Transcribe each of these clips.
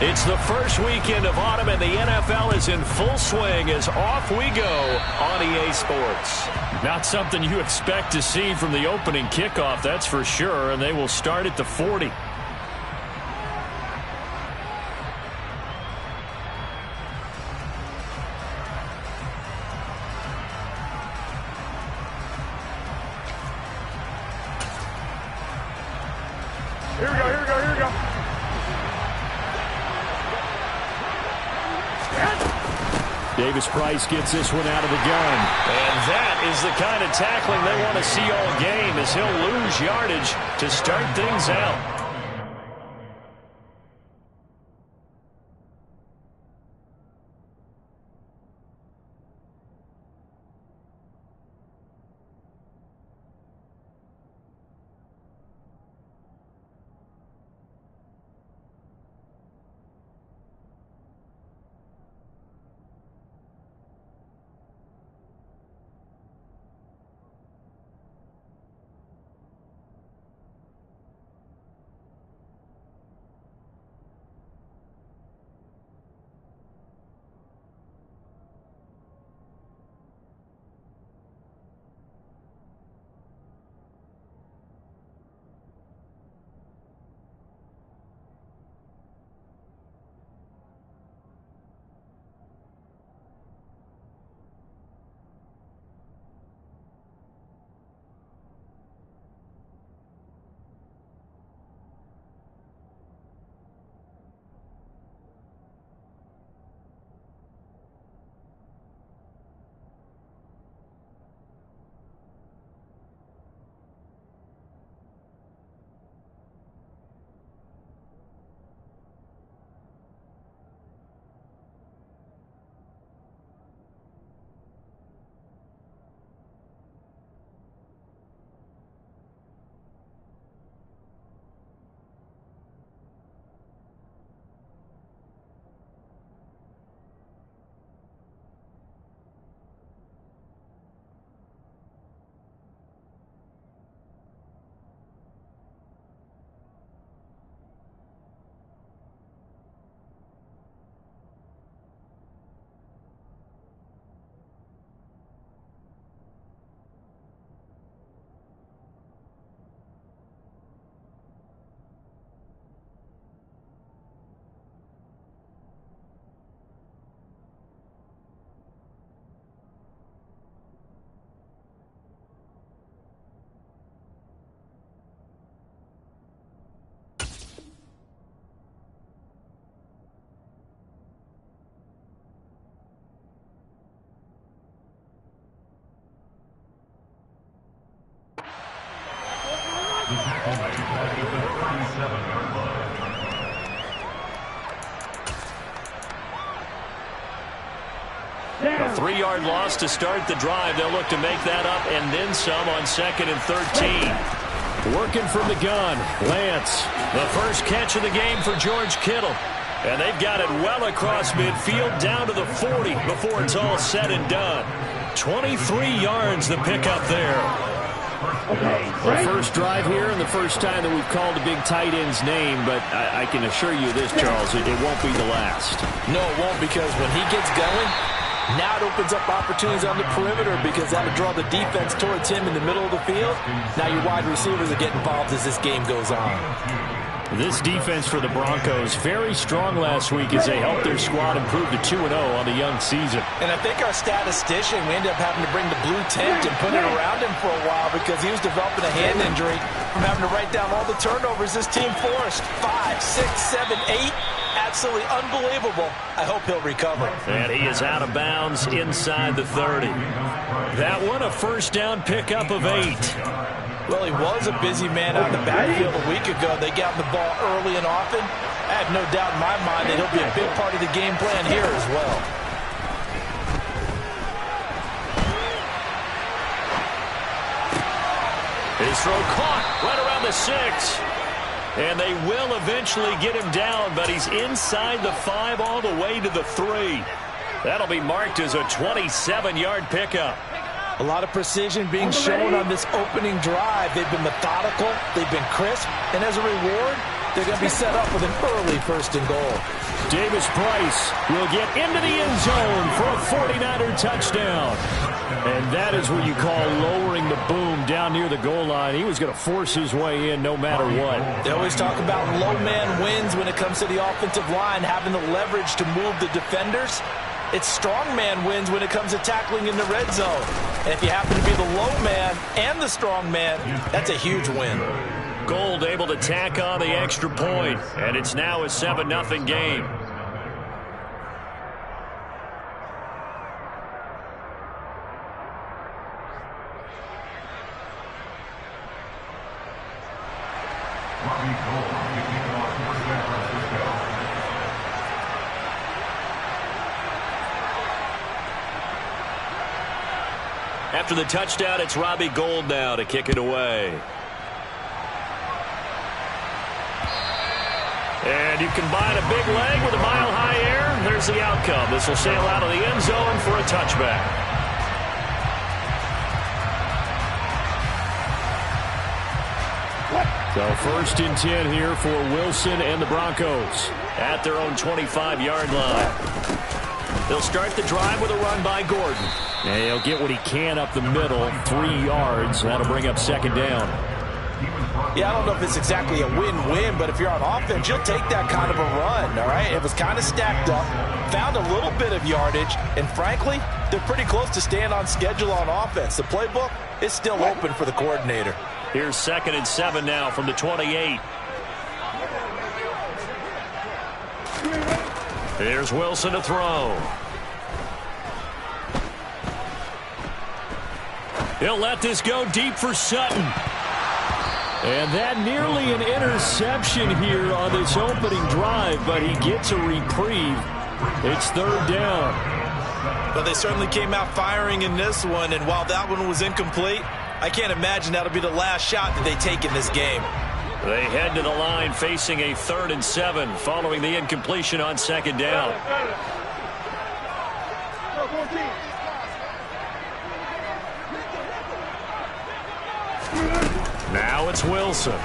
It's the first weekend of autumn, and the NFL is in full swing as off we go on EA Sports. Not something you expect to see from the opening kickoff, that's for sure, and they will start at the 40. Here we go. Davis-Price gets this one out of the gun. And that is the kind of tackling they want to see all game, as he'll lose yardage to start things out. A 3-yard loss to start the drive. They'll look to make that up and then some on 2nd and 13. Working from the gun, Lance. The first catch of the game for George Kittle. And they've got it well across midfield down to the 40 before it's all said and done. 23 yards the pickup there. The first drive here and the first time that we've called a big tight end's name, but I can assure you this, Charles, it won't be the last. No, it won't, because when he gets going, now it opens up opportunities on the perimeter, because that'll draw the defense towards him in the middle of the field. Now your wide receivers will get involved as this game goes on. This defense for the Broncos, very strong last week as they helped their squad improve to 2-0 on the young season. And I think our statistician, we ended up having to bring the blue tent and put it around him for a while because he was developing a hand injury from having to write down all the turnovers this team forced. 5, 6, 7, 8. Absolutely unbelievable. I hope he'll recover. And he is out of bounds inside the 30. That one, a first down pickup of 8. Well, he was a busy man out in the backfield a week ago. They got the ball early and often. I have no doubt in my mind that he'll be a big part of the game plan here as well. His throw caught right around the 6. And they will eventually get him down, but he's inside the 5 all the way to the 3. That'll be marked as a 27-yard pickup. A lot of precision being shown on this opening drive. They've been methodical, they've been crisp, and as a reward, they're going to be set up with an early 1st and goal. Davis Price will get into the end zone for a 49er touchdown. And that is what you call lowering the boom down near the goal line. He was going to force his way in no matter what. They always talk about low man wins when it comes to the offensive line, having the leverage to move the defenders. It's strong man wins when it comes to tackling in the red zone. And if you happen to be the low man and the strong man, that's a huge win. Gold able to tack on the extra point, and it's now a 7-0 game. After the touchdown, it's Robbie Gould now to kick it away. And you combine a big leg with a mile-high air, there's the outcome. This will sail out of the end zone for a touchback. So 1st and 10 here for Wilson and the Broncos at their own 25-yard line. They'll start the drive with a run by Gordon. And he'll get what he can up the middle, 3 yards. That'll bring up 2nd down. Yeah, I don't know if it's exactly a win-win, but if you're on offense, you'll take that kind of a run, all right? It was kind of stacked up, found a little bit of yardage, and frankly, they're pretty close to staying on schedule on offense. The playbook is still open for the coordinator. Here's 2nd and 7 now from the 28. Here's Wilson to throw. He'll let this go deep for Sutton. And that nearly an interception here on this opening drive, but he gets a reprieve. It's 3rd down. But they certainly came out firing in this one, and while that one was incomplete, I can't imagine that'll be the last shot that they take in this game. They head to the line facing a 3rd and 7 following the incompletion on 2nd down. Now it's Wilson.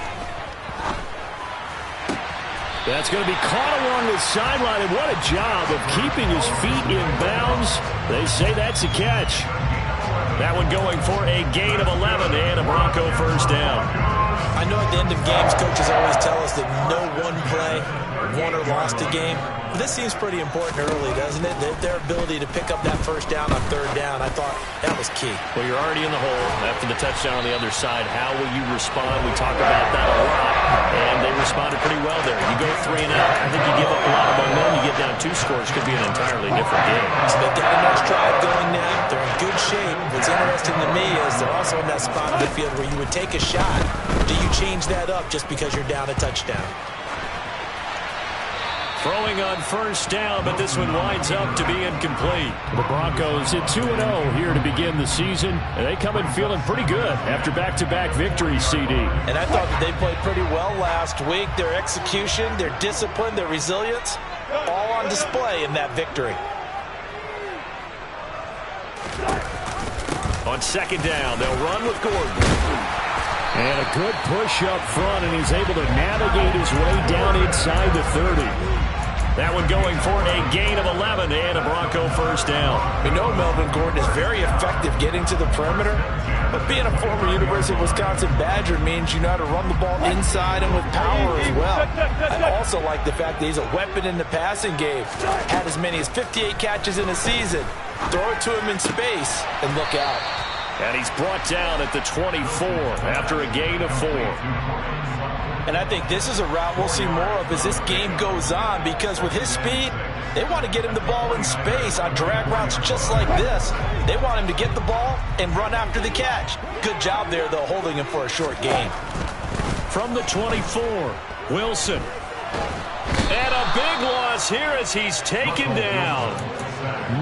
That's going to be caught along the sideline, and what a job of keeping his feet in bounds. They say that's a catch. That one going for a gain of 11 and a Bronco 1st down. I know at the end of games, coaches always tell us that no one play won or lost a game. But this seems pretty important early, doesn't it? Their ability to pick up that 1st down on 3rd down, I thought that was key. Well, you're already in the hole after the touchdown on the other side. How will you respond? We talk about that a lot, and they responded pretty well there. You go 3 and out. I think you give up a lot of momentum. You get down 2 scores, could be an entirely different game. So they've got a nice drive going now. They're in good shape. What's interesting to me is they're also in that spot of the field where you would take a shot. Do you change that up just because you're down a touchdown? Throwing on 1st down, but this one winds up to be incomplete. The Broncos at 2-0 here to begin the season, and they come in feeling pretty good after back-to-back victories, CD. And I thought that they played pretty well last week. Their execution, their discipline, their resilience, all on display in that victory. On 2nd down, they'll run with Gordon. And a good push up front, and he's able to navigate his way down inside the 30. That one going for a gain of 11 and a Bronco 1st down. We know Melvin Gordon is very effective getting to the perimeter, but being a former University of Wisconsin Badger means you know how to run the ball inside and with power as well. I also like the fact that he's a weapon in the passing game. Had as many as 58 catches in a season. Throw it to him in space and look out. And he's brought down at the 24 after a gain of 4. And I think this is a route we'll see more of as this game goes on, because with his speed, they want to get him the ball in space on drag routes just like this. They want him to get the ball and run after the catch. Good job there, though, holding him for a short gain. From the 24, Wilson. And a big loss here as he's taken down.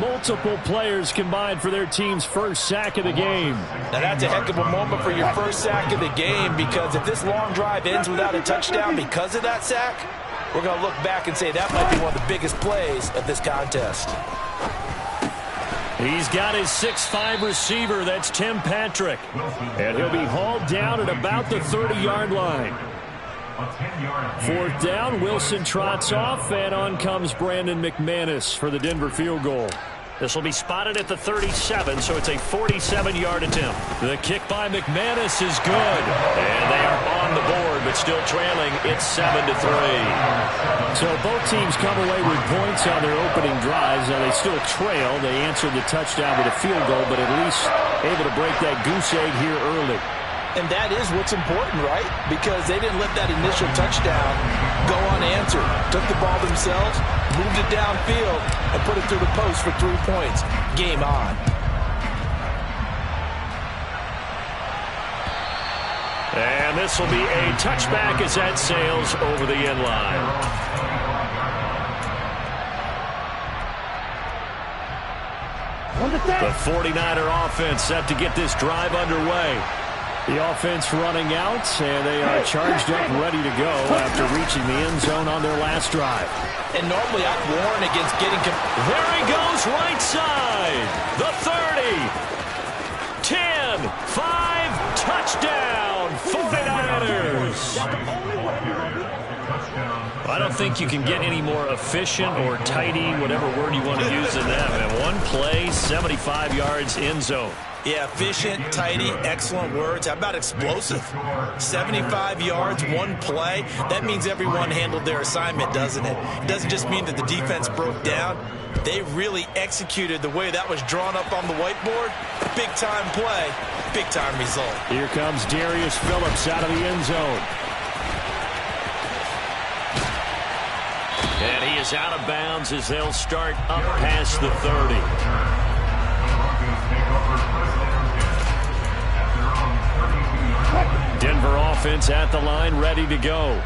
Multiple players combined for their team's first sack of the game. Now that's a heck of a moment for your first sack of the game, because if this long drive ends without a touchdown because of that sack, we're going to look back and say that might be one of the biggest plays of this contest. He's got his 6'5" receiver, that's Tim Patrick. And he'll be hauled down at about the 30-yard line. Fourth down, Wilson trots off, and on comes Brandon McManus for the Denver field goal. This will be spotted at the 37, so it's a 47-yard attempt. The kick by McManus is good. And they are on the board, but still trailing. It's 7-3. So both teams come away with points on their opening drives. Now they still trail. They answered the touchdown with a field goal, but at least able to break that goose egg here early. And that is what's important, right? Because they didn't let that initial touchdown go unanswered. Took the ball themselves, moved it downfield, and put it through the post for 3 points. Game on. And this will be a touchback as that sails over the end line. The 49er offense set to get this drive underway. The offense running out, and they are charged up, ready to go after reaching the end zone on their last drive. And normally I'd warn against getting... There he goes, right side. The 30. 10, 5, touchdown, 49ers. I don't think you can get any more efficient or tidy, whatever word you want to use in that. Man, one play, 75 yards, end zone. Yeah, efficient, tidy, excellent words. How about explosive? 75 yards, one play. That means everyone handled their assignment, doesn't it? It doesn't just mean that the defense broke down. They really executed the way that was drawn up on the whiteboard. Big-time play, big-time result. Here comes Darius Phillips out of the end zone. And he is out of bounds as they'll start up past the 30. Denver offense at the line, ready to go.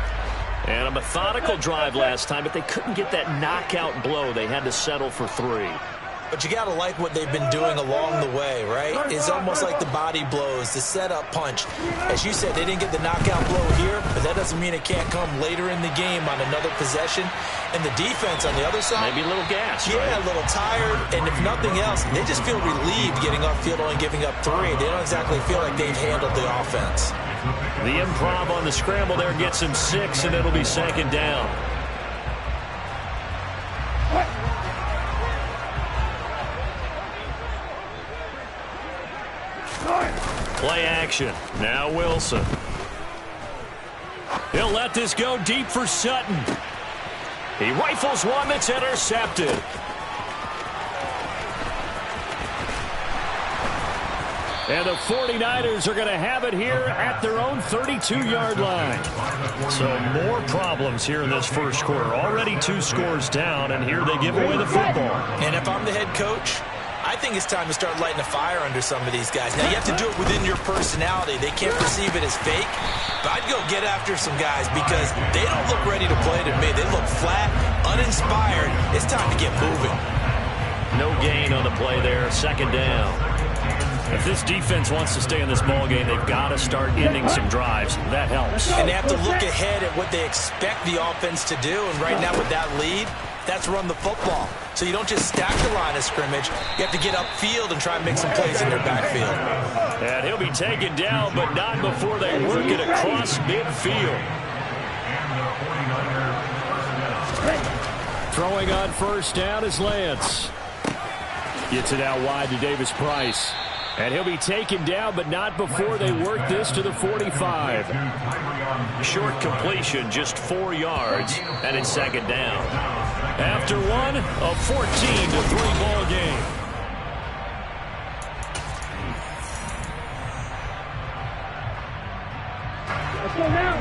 And a methodical drive last time, but they couldn't get that knockout blow. They had to settle for 3. But you got to like what they've been doing along the way, right? It's almost like the body blows, the setup punch. As you said, they didn't get the knockout blow here, but that doesn't mean it can't come later in the game on another possession. And the defense on the other side, maybe a little gas, yeah, right? A little tired. And if nothing else, they just feel relieved getting upfield, only giving up 3. They don't exactly feel like they've handled the offense. The improv on the scramble there gets him 6, and it'll be 2nd down. Play action. Now Wilson. He'll let this go deep for Sutton. He rifles one that's intercepted. And the 49ers are going to have it here at their own 32-yard line. So more problems here in this first quarter. Already 2 scores down, and here they give away the football. And if I'm the head coach, I think it's time to start lighting a fire under some of these guys. Now, you have to do it within your personality. They can't perceive it as fake. But I'd go get after some guys because they don't look ready to play to me. They look flat, uninspired. It's time to get moving. No gain on the play there. 2nd down. If this defense wants to stay in this ballgame, they've got to start ending some drives. That helps. And they have to look ahead at what they expect the offense to do. And right now with that lead, that's run the football. So you don't just stack the line of scrimmage. You have to get upfield and try and make some plays in their backfield. And he'll be taken down, but not before they work it across midfield. Throwing on 1st down is Lance. Gets it out wide to Davis Price. And he'll be taken down, but not before they work this to the 45. Short completion, just 4 yards, and it's 2nd down. After one, a 14-3 ball game. Let's go now.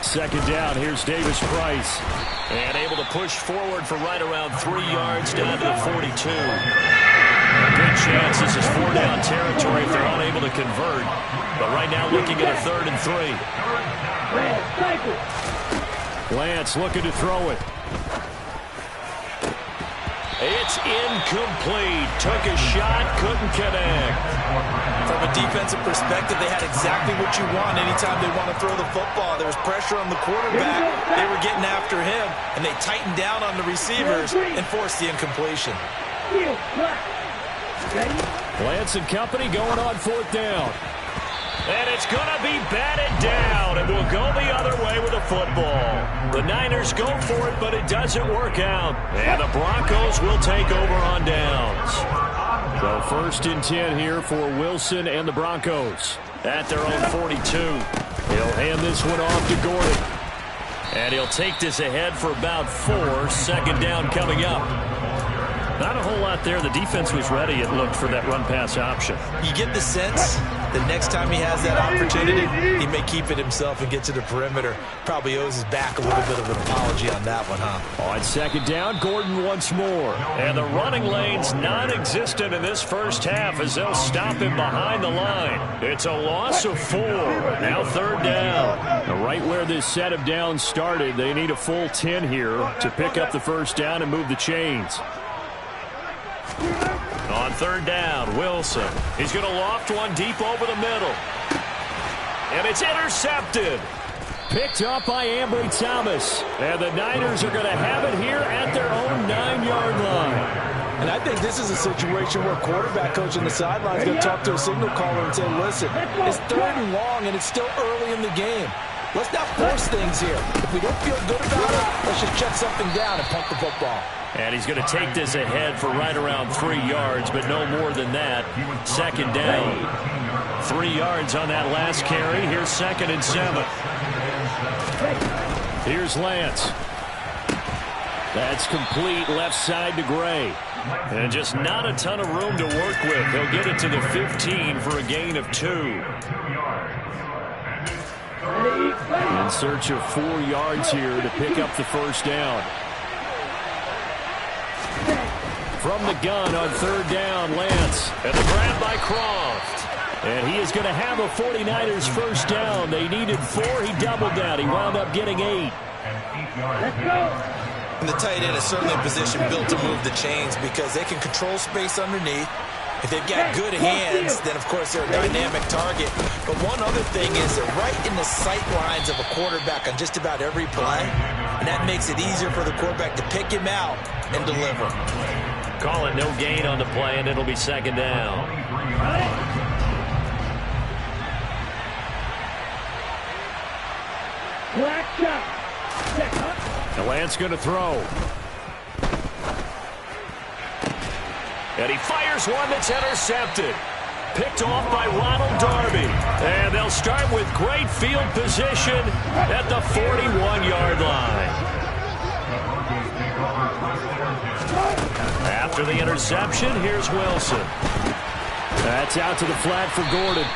2nd down, here's Davis Price. And able to push forward for right around 3 yards down to the 42. Good chance this is 4-down territory if they're unable to convert. But right now looking at a 3rd and 3. Lance looking to throw it. It's incomplete. Took a shot, couldn't connect. From a defensive perspective, they had exactly what you want anytime they want to throw the football. There was pressure on the quarterback. They were getting after him, and they tightened down on the receivers and forced the incompletion. Lance and company going on 4th down. And it's going to be batted down, and we'll go the other way with the football. The Niners go for it, but it doesn't work out. And the Broncos will take over on downs. So 1st and 10 here for Wilson and the Broncos at their own 42. He'll hand this one off to Gordon. And he'll take this ahead for about 4. 2nd down coming up. Not a whole lot there. The defense was ready, it looked, for that run-pass option. You get the sense that next time he has that opportunity, he may keep it himself and get to the perimeter. Probably owes his back a little bit of an apology on that one, huh? On 2nd down, Gordon once more. And the running lane's non-existent in this first half as they'll stop him behind the line. It's a loss of 4. Now 3rd down. Now right where this set of downs started, they need a full 10 here to pick up the 1st down and move the chains. On 3rd down, Wilson. He's going to loft one deep over the middle. And it's intercepted. Picked up by Ambry Thomas. And the Niners are going to have it here at their own 9-yard line. And I think this is a situation where quarterback coach on the sideline is going to talk to a signal caller and say, listen, it's 3rd and long and it's still early in the game. Let's not force things here. If we don't feel good about it, let's just check something down and punt the football. And he's going to take this ahead for right around 3 yards, but no more than that. 2nd down. 3 yards on that last carry. Here's 2nd and 7. Here's Lance. That's complete left side to Gray. And just not a ton of room to work with. He'll get it to the 15 for a gain of 2. In search of 4 yards here to pick up the 1st down. From the gun on 3rd down, Lance. And the grab by Croft. And he is going to have a 49ers 1st down. They needed 4. He doubled that. He wound up getting 8. Let's go. And the tight end is certainly a position built to move the chains because they can control space underneath. If they've got good hands, then, of course, they're a dynamic target. But one other thing is they're right in the sight lines of a quarterback on just about every play. And that makes it easier for the quarterback to pick him out and deliver. Call it no gain on the play, and it'll be 2nd down. Now Lance going to throw. And he fires one that's intercepted. Picked off by Ronald Darby. And they'll start with great field position at the 41-yard line. After the interception, here's Wilson. That's out to the flat for Gordon.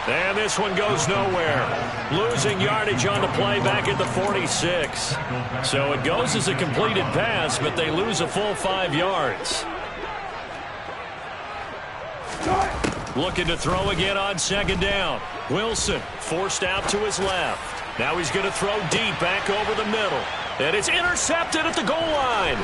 And this one goes nowhere. Losing yardage on the play back at the 46. So it goes as a completed pass, but they lose a full 5 yards. Looking to throw again on 2nd down. Wilson forced out to his left. Now he's going to throw deep back over the middle. And it's intercepted at the goal line.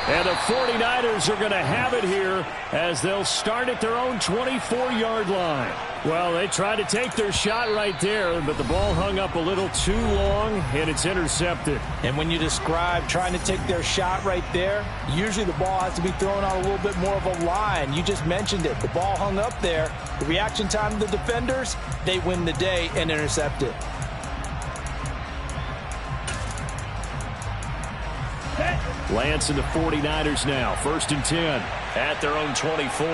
And the 49ers are going to have it here as they'll start at their own 24-yard line. Well, they tried to take their shot right there, but the ball hung up a little too long, and it's intercepted. And when you describe trying to take their shot right there, usually the ball has to be thrown on a little bit more of a line. You just mentioned it. The ball hung up there. The reaction time of the defenders, they win the day and intercept it. Lance and the 49ers now. 1st and 10 at their own 24.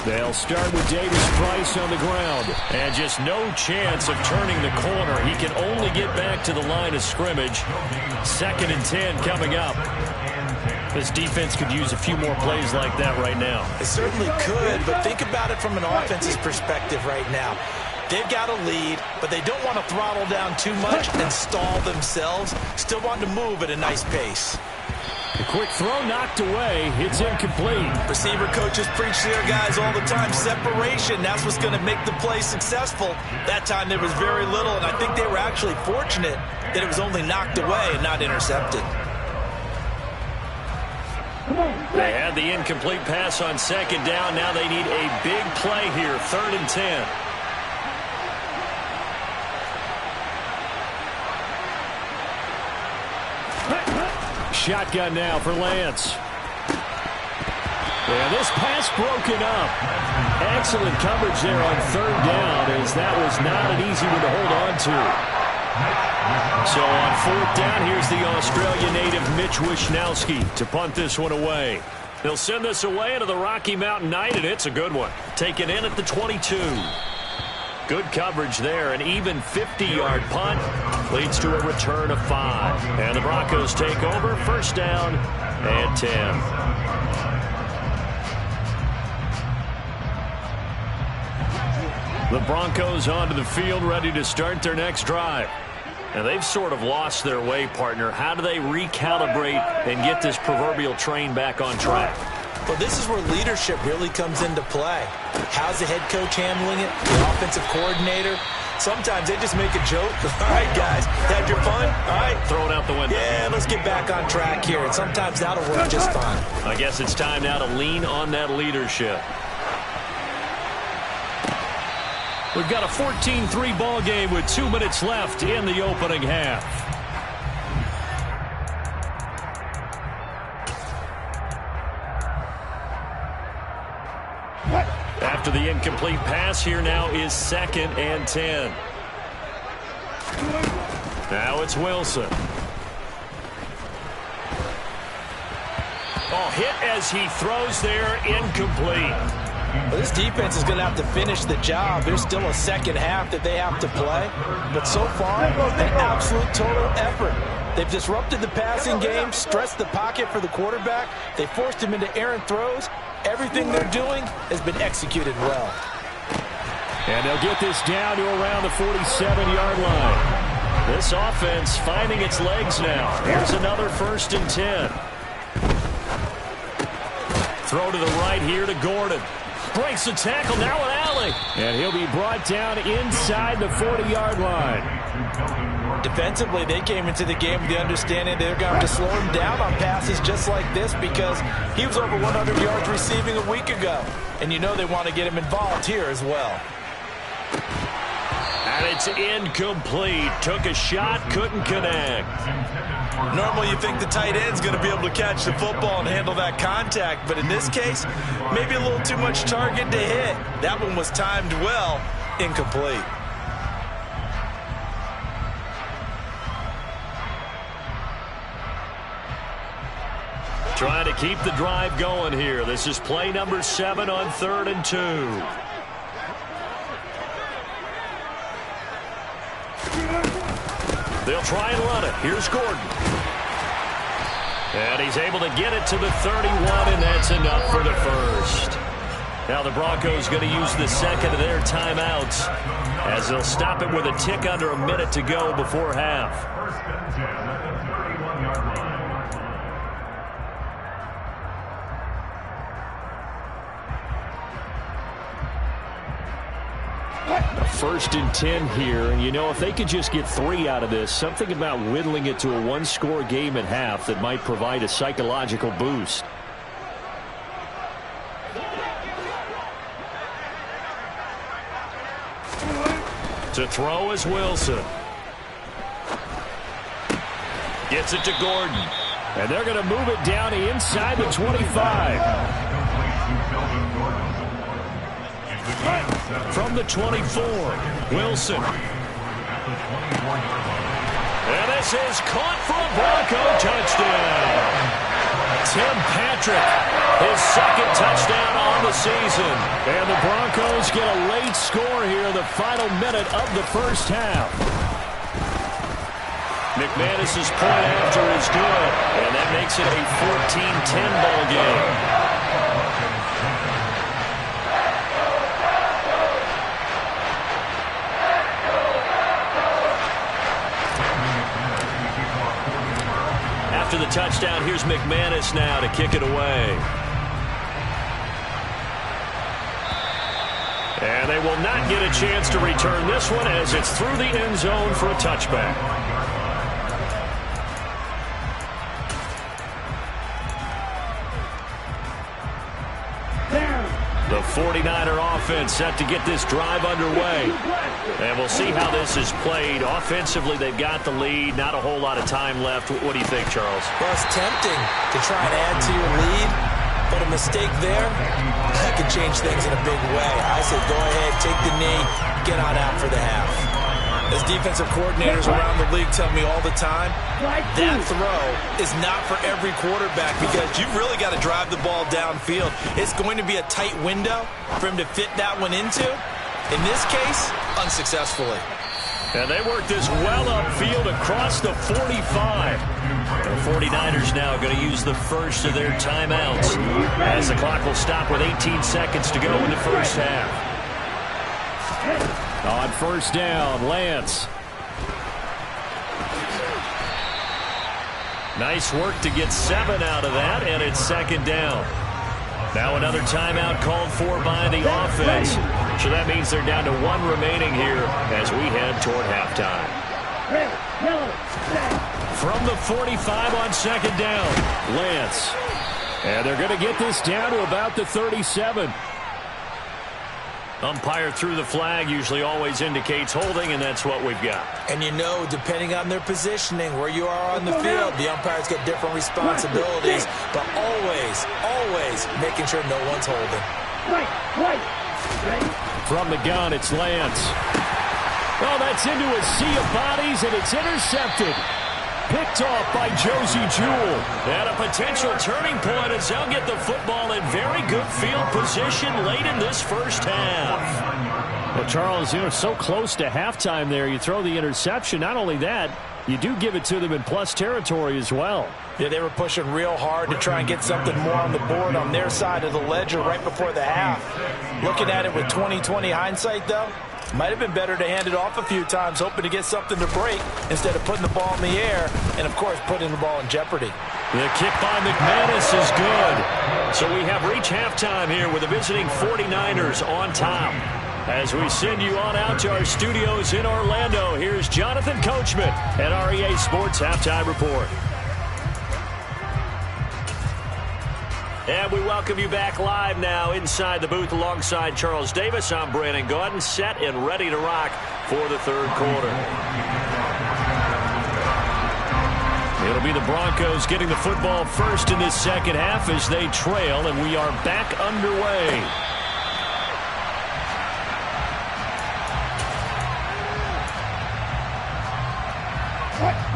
They'll start with Davis Price on the ground. And just no chance of turning the corner. He can only get back to the line of scrimmage. 2nd and 10 coming up. This defense could use a few more plays like that right now. It certainly could, but think about it from an offense's perspective right now. They've got a lead, but they don't want to throttle down too much and stall themselves. Still want to move at a nice pace. The quick throw knocked away. It's incomplete. Receiver coaches preach to their guys all the time. Separation, that's what's going to make the play successful. That time there was very little, and I think they were actually fortunate that it was only knocked away and not intercepted. They had the incomplete pass on second down. Now they need a big play here, 3rd and 10. Shotgun now for Lance. And this pass broken up. Excellent coverage there on 3rd down, as that was not an easy one to hold on to. So on 4th down, here's the Australia native Mitch Wishnowsky to punt this one away. They'll send this away into the Rocky Mountain Night, and it's a good one. Taken in at the 22. Good coverage there. An even 50-yard punt leads to a return of 5. And the Broncos take over, 1st down and 10. The Broncos onto the field, ready to start their next drive. Now, they've sort of lost their way, partner. How do they recalibrate and get this proverbial train back on track? Well, this is where leadership really comes into play. How's the head coach handling it? The offensive coordinator? Sometimes they just make a joke. All right, guys, had your fun? All right. Throw it out the window. Yeah, let's get back on track here. And sometimes that'll work just fine. I guess it's time now to lean on that leadership. We've got a 14-3 ball game with 2 minutes left in the opening half. After the incomplete pass, here now is 2nd and 10. Now it's Wilson. Oh, hit as he throws there, incomplete. Well, this defense is going to have to finish the job. There's still a second half that they have to play. But so far, an absolute total effort. They've disrupted the passing game, stressed the pocket for the quarterback. They forced him into errant throws. Everything they're doing has been executed well. And they'll get this down to around the 47-yard line. This offense finding its legs now. Here's another 1st and 10. Throw to the right here to Gordon. Breaks the tackle, now an alley. And he'll be brought down inside the 40-yard line. Defensively, they came into the game with the understanding they're going to have to slow him down on passes just like this because he was over 100 yards receiving a week ago. And you know they want to get him involved here as well. And it's incomplete. Took a shot, couldn't connect. Normally you think the tight end's going to be able to catch the football and handle that contact, but in this case, maybe a little too much target to hit. That one was timed well, incomplete. Trying to keep the drive going here. This is play number 7 on 3rd and 2. They'll try and run it. Here's Gordon. And he's able to get it to the 31, and that's enough for the 1st. Now the Broncos going to use the 2nd of their timeouts as they'll stop it with a tick under a minute to go before half. First and 10 here, and you know, if they could just get 3 out of this, something about whittling it to a 1-score game at half that might provide a psychological boost. To throw is Wilson. Gets it to Gordon. And they're going to move it down inside the 25. From the 24, Wilson. And this is caught for a Bronco touchdown. Tim Patrick, his 2nd touchdown on the season. And the Broncos get a late score here in the final minute of the 1st half. McManus's point after is good, and that makes it a 14-10 ball game. After the touchdown, here's McManus now to kick it away. And they will not get a chance to return this one as it's through the end zone for a touchback. 49er offense set to get this drive underway. And we'll see how this is played. Offensively, they've got the lead. Not a whole lot of time left. What do you think, Charles? Well, it's tempting to try and add to your lead, but a mistake there, that could change things in a big way. I said go ahead, take the knee, get on out for the half. As defensive coordinators around the league tell me all the time, that throw is not for every quarterback because you've really got to drive the ball downfield. It's going to be a tight window for him to fit that one into. In this case, unsuccessfully. And they work this well upfield across the 45. The 49ers now going to use the first of their timeouts as the clock will stop with 18 seconds to go in the first half. On first down, Lance. Nice work to get 7 out of that, and it's second down. Now another timeout called for by the offense. So that means they're down to 1 remaining here as we head toward halftime. From the 45 on second down, Lance. And they're going to get this down to about the 37. Umpire threw the flag, usually always indicates holding, and that's what we've got. And you know, depending on their positioning, where you are on the field, the umpires get different responsibilities, but always making sure no one's holding. From the gun, it's Lance. Oh, that's into a sea of bodies, and it's intercepted. Picked off by Josie Jewell. And a potential turning point as they'll get the football in very good field position late in this first half. Well, Charles, so close to halftime there. You throw the interception. Not only that, you do give it to them in plus territory as well. Yeah, they were pushing real hard to try and get something more on the board on their side of the ledger right before the half. Looking at it with 20/20 hindsight, though, might have been better to hand it off a few times, hoping to get something to break instead of putting the ball in the air and, of course, putting the ball in jeopardy. The kick by McManus is good. So we have reached halftime here with the visiting 49ers on top. As we send you on out to our studios in Orlando, here's Jonathan Coachman at REA Sports Halftime Report. And we welcome you back live now inside the booth alongside Charles Davis. I'm Brandon Gaudin, set and ready to rock for the third quarter. It'll be the Broncos getting the football first in this second half as they trail, and we are back underway.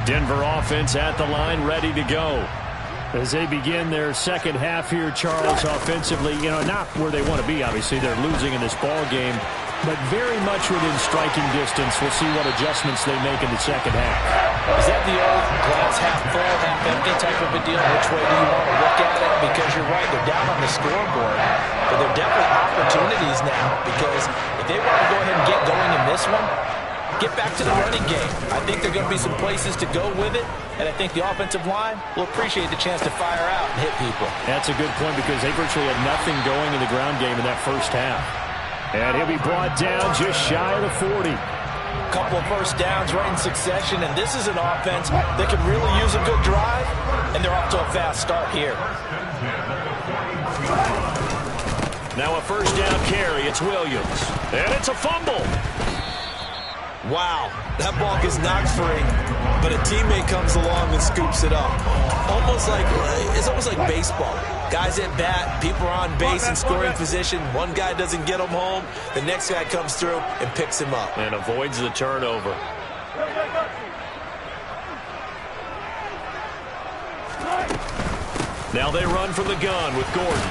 Denver offense at the line, ready to go. As they begin their second half here, Charles, offensively, not where they want to be, obviously. They're losing in this ball game, but very much within striking distance. We'll see what adjustments they make in the second half. Is that the old glass half full, half empty type of a deal? Which way do you want to look at it? Because you're right, they're down on the scoreboard, but they're definitely opportunities now, because if they want to go ahead and get going in this one, get back to the running game. I think there are going to be some places to go with it, and I think the offensive line will appreciate the chance to fire out and hit people. That's a good point because they virtually had nothing going in the ground game in that first half. And he'll be brought down just shy of the 40. A couple of first downs right in succession, and this is an offense that can really use a good drive, and they're off to a fast start here. Now a first down carry. It's Williams. And it's a fumble. Wow, that ball gets knocked free, but a teammate comes along and scoops it up. It's almost like baseball. Guys at bat, people are on base in scoring position. One guy doesn't get him home. The next guy comes through and picks him up. And avoids the turnover. Now they run from the gun with Gordon.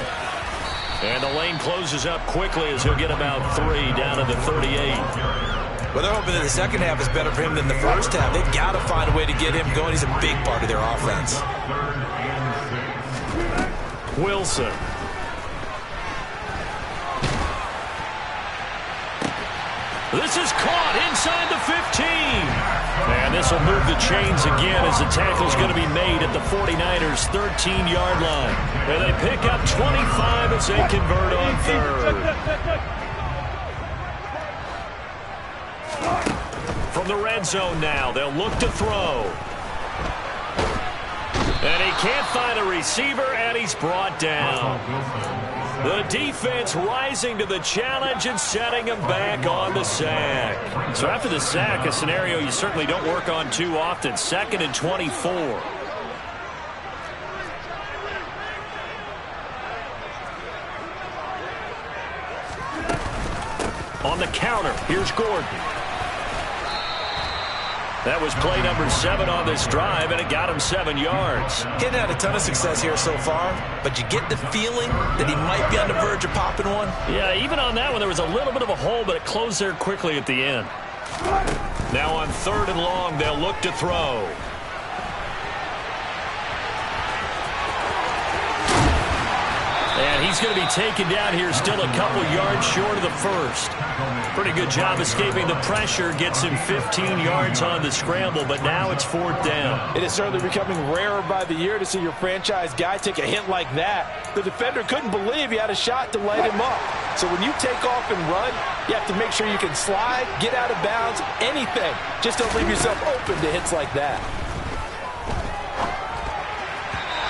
And the lane closes up quickly as he'll get about 3 down to the 38. Well, they're hoping that the second half is better for him than the first half. They've got to find a way to get him going. He's a big part of their offense. Wilson. This is caught inside the 15. And this will move the chains again as the tackle's going to be made at the 49ers' 13-yard line. And they pick up 25 as they convert on third. From the red zone now, they'll look to throw. And he can't find a receiver, and he's brought down. The defense rising to the challenge and setting him back on the sack. So after the sack, a scenario you certainly don't work on too often. 2nd and 24. On the counter, here's Gordon. That was play number 7 on this drive, and it got him 7 yards. He hadn't had a ton of success here so far, but you get the feeling that he might be on the verge of popping one. Yeah, even on that one, there was a little bit of a hole, but it closed there quickly at the end. Now on 3rd and long, they'll look to throw. And he's going to be taken down here, still a couple yards short of the first. Pretty good job escaping the pressure, gets him 15 yards on the scramble, but now it's 4th down. It is certainly becoming rarer by the year to see your franchise guy take a hit like that. The defender couldn't believe he had a shot to light him up. So when you take off and run, you have to make sure you can slide, get out of bounds, anything. Just don't leave yourself open to hits like that.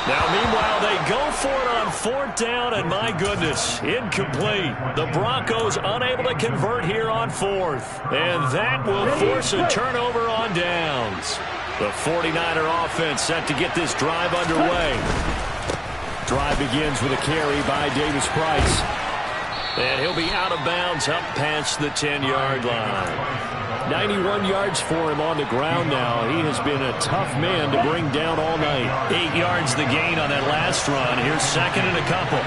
Now, meanwhile, they go for it on 4th down, and my goodness, incomplete. The Broncos unable to convert here on 4th, and that will force a turnover on downs. The 49er offense set to get this drive underway. Drive begins with a carry by Davis Price, and he'll be out of bounds up past the 10-yard line. 91 yards for him on the ground now. He has been a tough man to bring down all night. 8 yards the gain on that last run. Here's 2nd and a couple.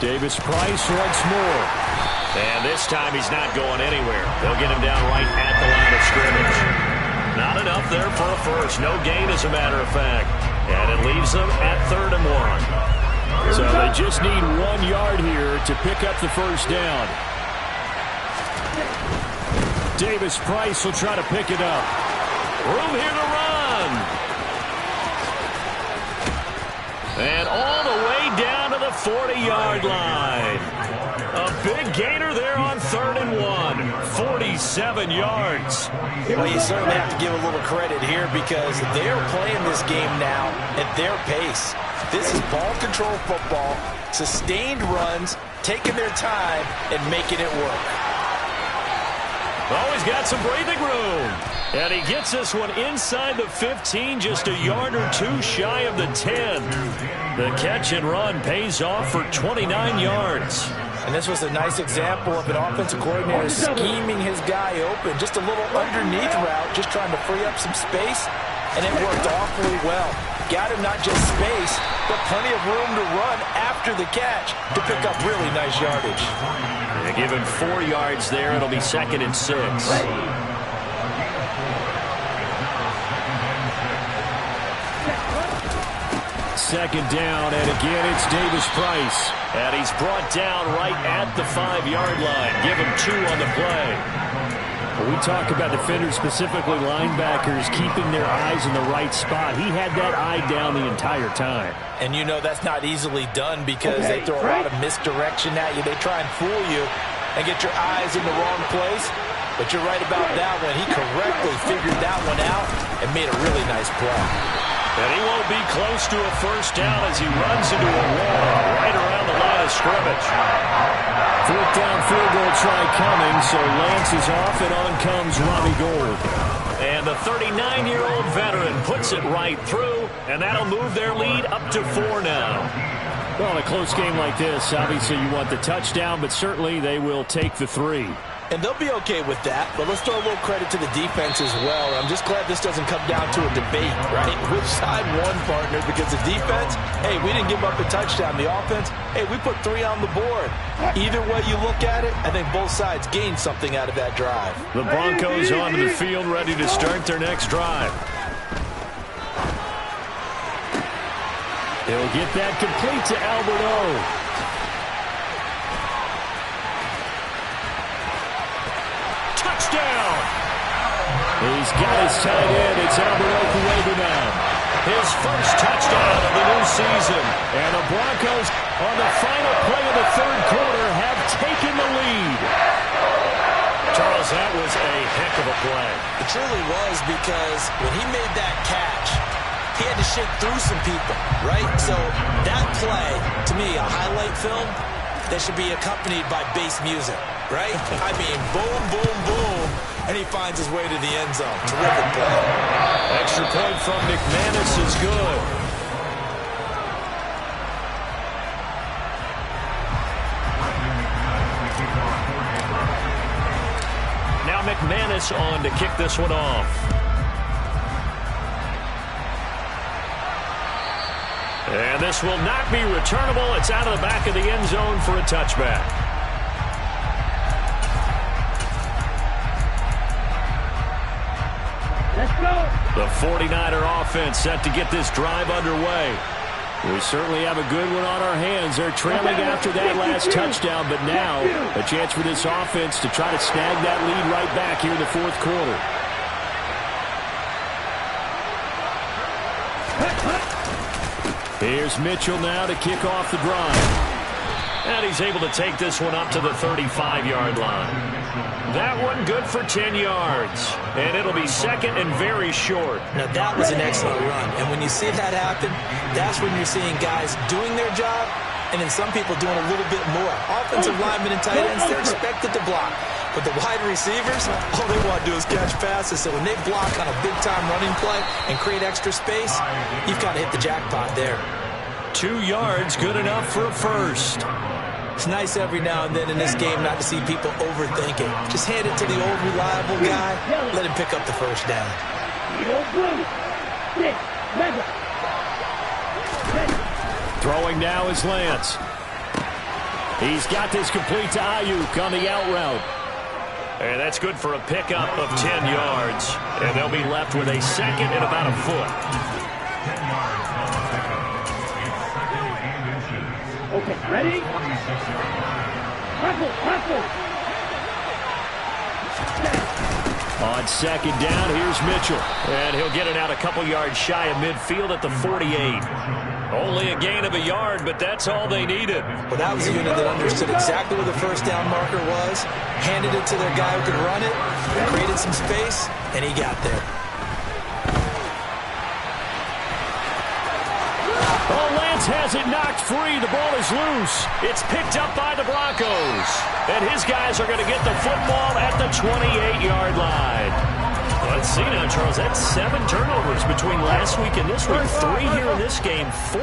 Davis Price once more. And this time he's not going anywhere. They'll get him down right at the line of scrimmage. Not enough there for a first. No gain, as a matter of fact. And it leaves them at 3rd and 1. So they just need 1 yard here to pick up the first down. Davis Price will try to pick it up. Room here to run. And all the way down to the 40-yard line. A big gainer there on 3rd and 1. 47 yards. Well, you certainly have to give a little credit here because they're playing this game now at their pace. This is ball control football, sustained runs, taking their time, and making it work. Oh, he's got some breathing room. And he gets this one inside the 15, just a yard or 2 shy of the 10. The catch and run pays off for 29 yards. And this was a nice example of an offensive coordinator scheming his guy open. Just a little underneath route, just trying to free up some space. And it worked awfully well. Got him not just space, but plenty of room to run after the catch to pick up really nice yardage. They give him 4 yards there. It'll be 2nd and 6. Second down, and again it's Davis Price. And he's brought down right at the 5-yard line. Give him 2 on the play. When we talk about defenders, specifically linebackers, keeping their eyes in the right spot, he had that eye down the entire time. And you know that's not easily done because they throw a lot of misdirection at you. They try and fool you and get your eyes in the wrong place. But you're right about that one. He correctly figured that one out and made a really nice play. And he won't be close to a first down as he runs into a wall right around the line of scrimmage. 4th down field goal try coming, so Lance is off, and on comes Robbie Gould. And the 39-year-old veteran puts it right through, and that'll move their lead up to 4 now. Well, in a close game like this, obviously you want the touchdown, but certainly they will take the 3. And they'll be okay with that, but let's throw a little credit to the defense as well. I'm just glad this doesn't come down to a debate, right? Which side won, partner? Because the defense, hey, we didn't give up a touchdown. The offense, hey, we put 3 on the board. Either way you look at it, I think both sides gained something out of that drive. The Broncos onto the field, ready to start their next drive. He'll get that complete to Albert O. Touchdown! He's got his tight end. It's Albert O now. His first touchdown of the new season. And the Broncos, on the final play of the 3rd quarter, have taken the lead. Charles, that was a heck of a play. It truly was, because when he made that catch, he had to shake through some people, right? So that play, to me, a highlight film that should be accompanied by bass music, right? I mean, boom, boom, boom, and he finds his way to the end zone. Terrific play. Extra point from McManus is good. Now McManus on to kick this one off. And this will not be returnable. It's out of the back of the end zone for a touchback. Let's go. The 49er offense set to get this drive underway. We certainly have a good one on our hands. They're trailing after that last touchdown, but now a chance for this offense to try to snag that lead right back here in the fourth quarter. Here's Mitchell now to kick off the drive. And he's able to take this one up to the 35-yard line. That one good for 10 yards. And it'll be second and very short. Now, that was an excellent run. And when you see that happen, that's when you're seeing guys doing their job and then some people doing a little bit more. Offensive linemen and tight ends, they're expected to block. But the wide receivers, all they want to do is catch passes. So when they block on a big-time running play and create extra space, you've got to hit the jackpot there. 2 yards, good enough for a first. It's nice every now and then in this game not to see people overthink it. Just hand it to the old reliable guy. Let him pick up the first down. Throwing now is Lance. He's got this complete to Ayuk on the out route. And that's good for a pickup of 10 yards. And they'll be left with a second and about a foot. Okay, ready? On second down, here's Mitchell. And he'll get it out a couple yards shy of midfield at the 48. Only a gain of a yard, but that's all they needed. Well, that was a unit that understood exactly where the first down marker was, handed it to their guy who could run it, created some space, and he got there. Oh, Lance has it knocked free. The ball is loose. It's picked up by the Broncos. And his guys are going to get the football at the 28-yard line. Let's see now, Charles. That's 7 turnovers between last week and this week. 3 here in this game, 4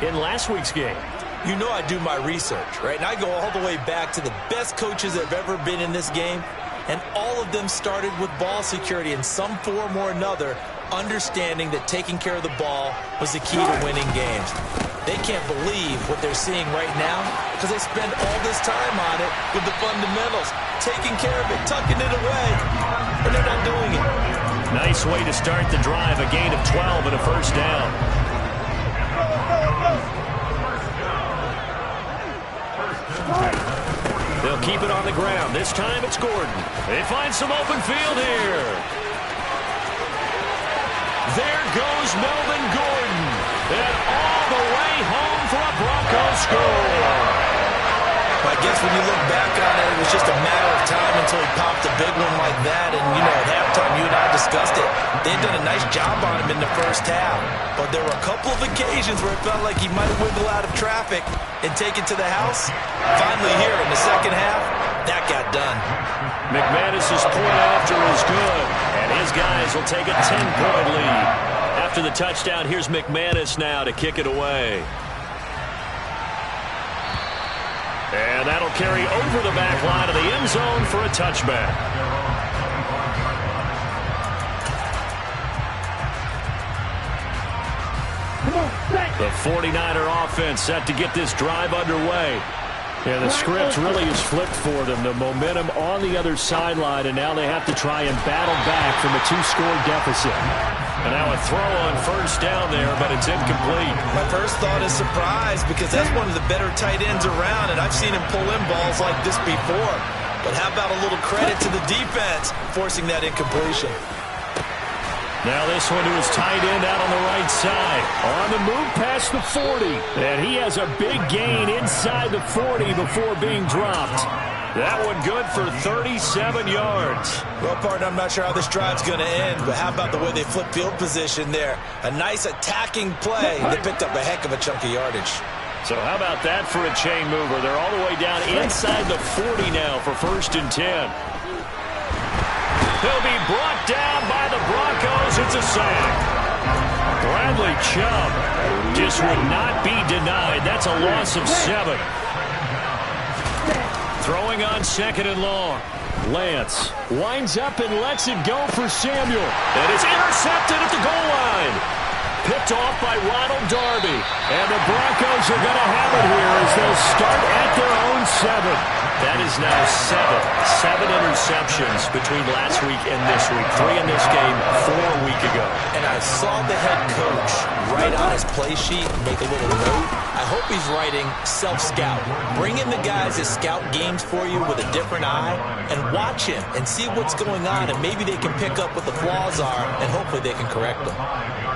in last week's game. You know I do my research, right? And I go all the way back to the best coaches that have ever been in this game. And all of them started with ball security in some form or another, understanding that taking care of the ball was the key to winning games. They can't believe what they're seeing right now because they spend all this time on it with the fundamentals, taking care of it, tucking it away, and they're not doing it. Nice way to start the drive, a gain of 12 and a first down. They'll keep it on the ground. This time it's Gordon. They find some open field here. There goes Melvin Gordon. And all the way home for a Broncos score. I guess when you look back on it, it was just a matter of time until he popped a big one like that. And, you know, at halftime, you and I discussed it. They'd done a nice job on him in the first half. But there were a couple of occasions where it felt like he might wiggle out of traffic and take it to the house. Finally here in the second half, that got done. McManus's point after is good. And his guys will take a 10-point lead. After the touchdown, here's McManus now to kick it away. And that'll carry over the back line of the end zone for a touchback. The 49er offense set to get this drive underway. And the script really is flipped for them. The momentum on the other sideline, and now they have to try and battle back from a 2-score deficit. And now a throw on first down there, but it's incomplete. My first thought is surprise because that's one of the better tight ends around, and I've seen him pull in balls like this before. But how about a little credit to the defense forcing that incompletion? Now this one to his tight end out on the right side. On the move past the 40. And he has a big gain inside the 40 before being dropped. That one good for 37 yards. Well, partner, I'm not sure how this drive's going to end, but how about the way they flip field position there? A nice attacking play. They picked up a heck of a chunk of yardage. So how about that for a chain mover? They're all the way down inside the 40 now for 1st and 10. He'll be brought down by the Broncos. It's a sack. Bradley Chubb just would not be denied. That's a loss of 7. Throwing on 2nd and long. Lance winds up and lets it go for Samuel. And it's intercepted at the goal line. Picked off by Ronald Darby. And the Broncos are going to have it here as they'll start at their own 7. That is now 7 interceptions between last week and this week. 3 in this game, 4 a week ago. And I saw the head coach write on his play sheet, make a little note. I hope he's writing self-scout. Bring in the guys that scout games for you with a different eye and watch him and see what's going on, and maybe they can pick up what the flaws are, and hopefully they can correct them.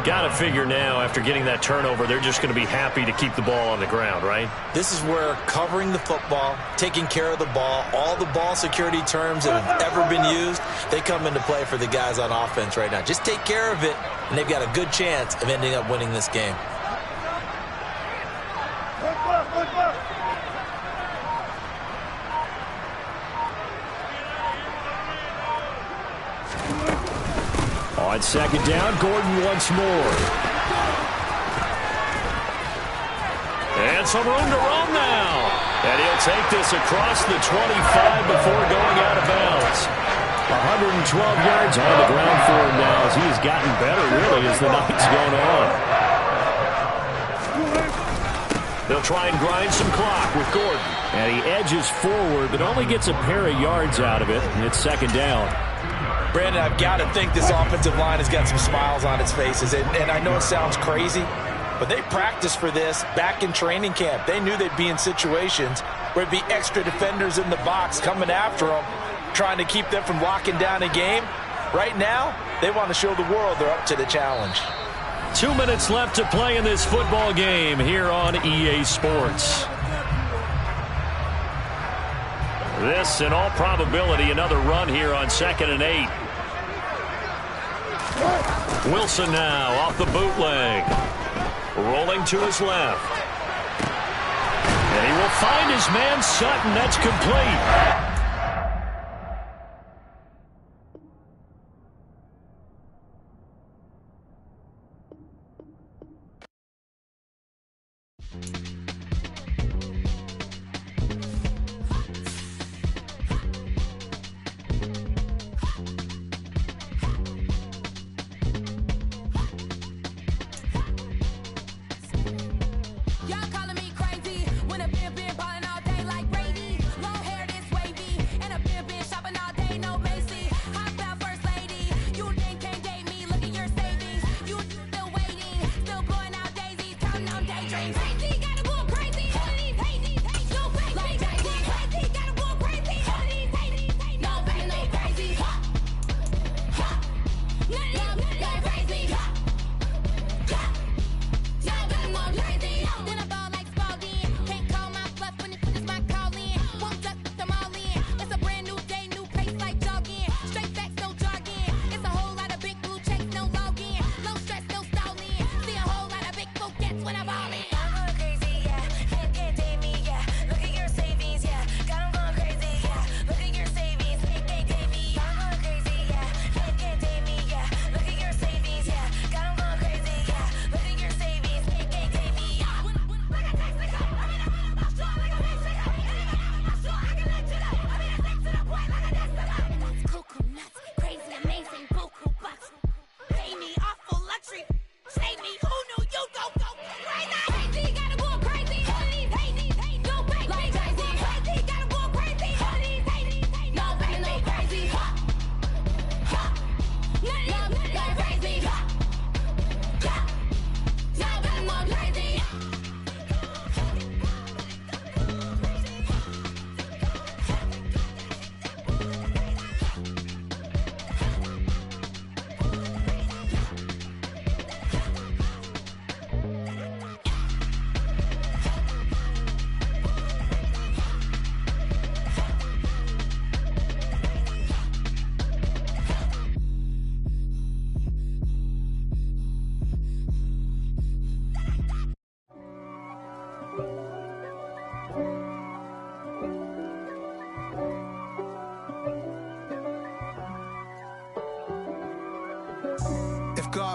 Got to figure now, after getting that turnover, they're just going to be happy to keep the ball on the ground, right? This is where covering the football, taking care of the ball, all the ball security terms that have ever been used, they come into play for the guys on offense right now. Just take care of it, and they've got a good chance of ending up winning this game. On 2nd down, Gordon once more. And some room to roam now. And he'll take this across the 25 before going out of bounds. 112 yards on the ground for him now as he has gotten better, really, as the night's gone on. They'll try and grind some clock with Gordon. And he edges forward, but only gets a pair of yards out of it. And it's 2nd down. Brandon, I've got to think this offensive line has got some smiles on its faces. And I know it sounds crazy, but they practiced for this back in training camp. They knew they'd be in situations where there'd be extra defenders in the box coming after them, trying to keep them from locking down a game. Right now, they want to show the world they're up to the challenge. 2 minutes left to play in this football game here on EA Sports. This, in all probability, another run here on 2nd and 8. Wilson now off the bootleg. Rolling to his left. And he will find his man Sutton. That's complete. Y'all calling me crazy when I've been balling all day like Brady. Long hair this wavy.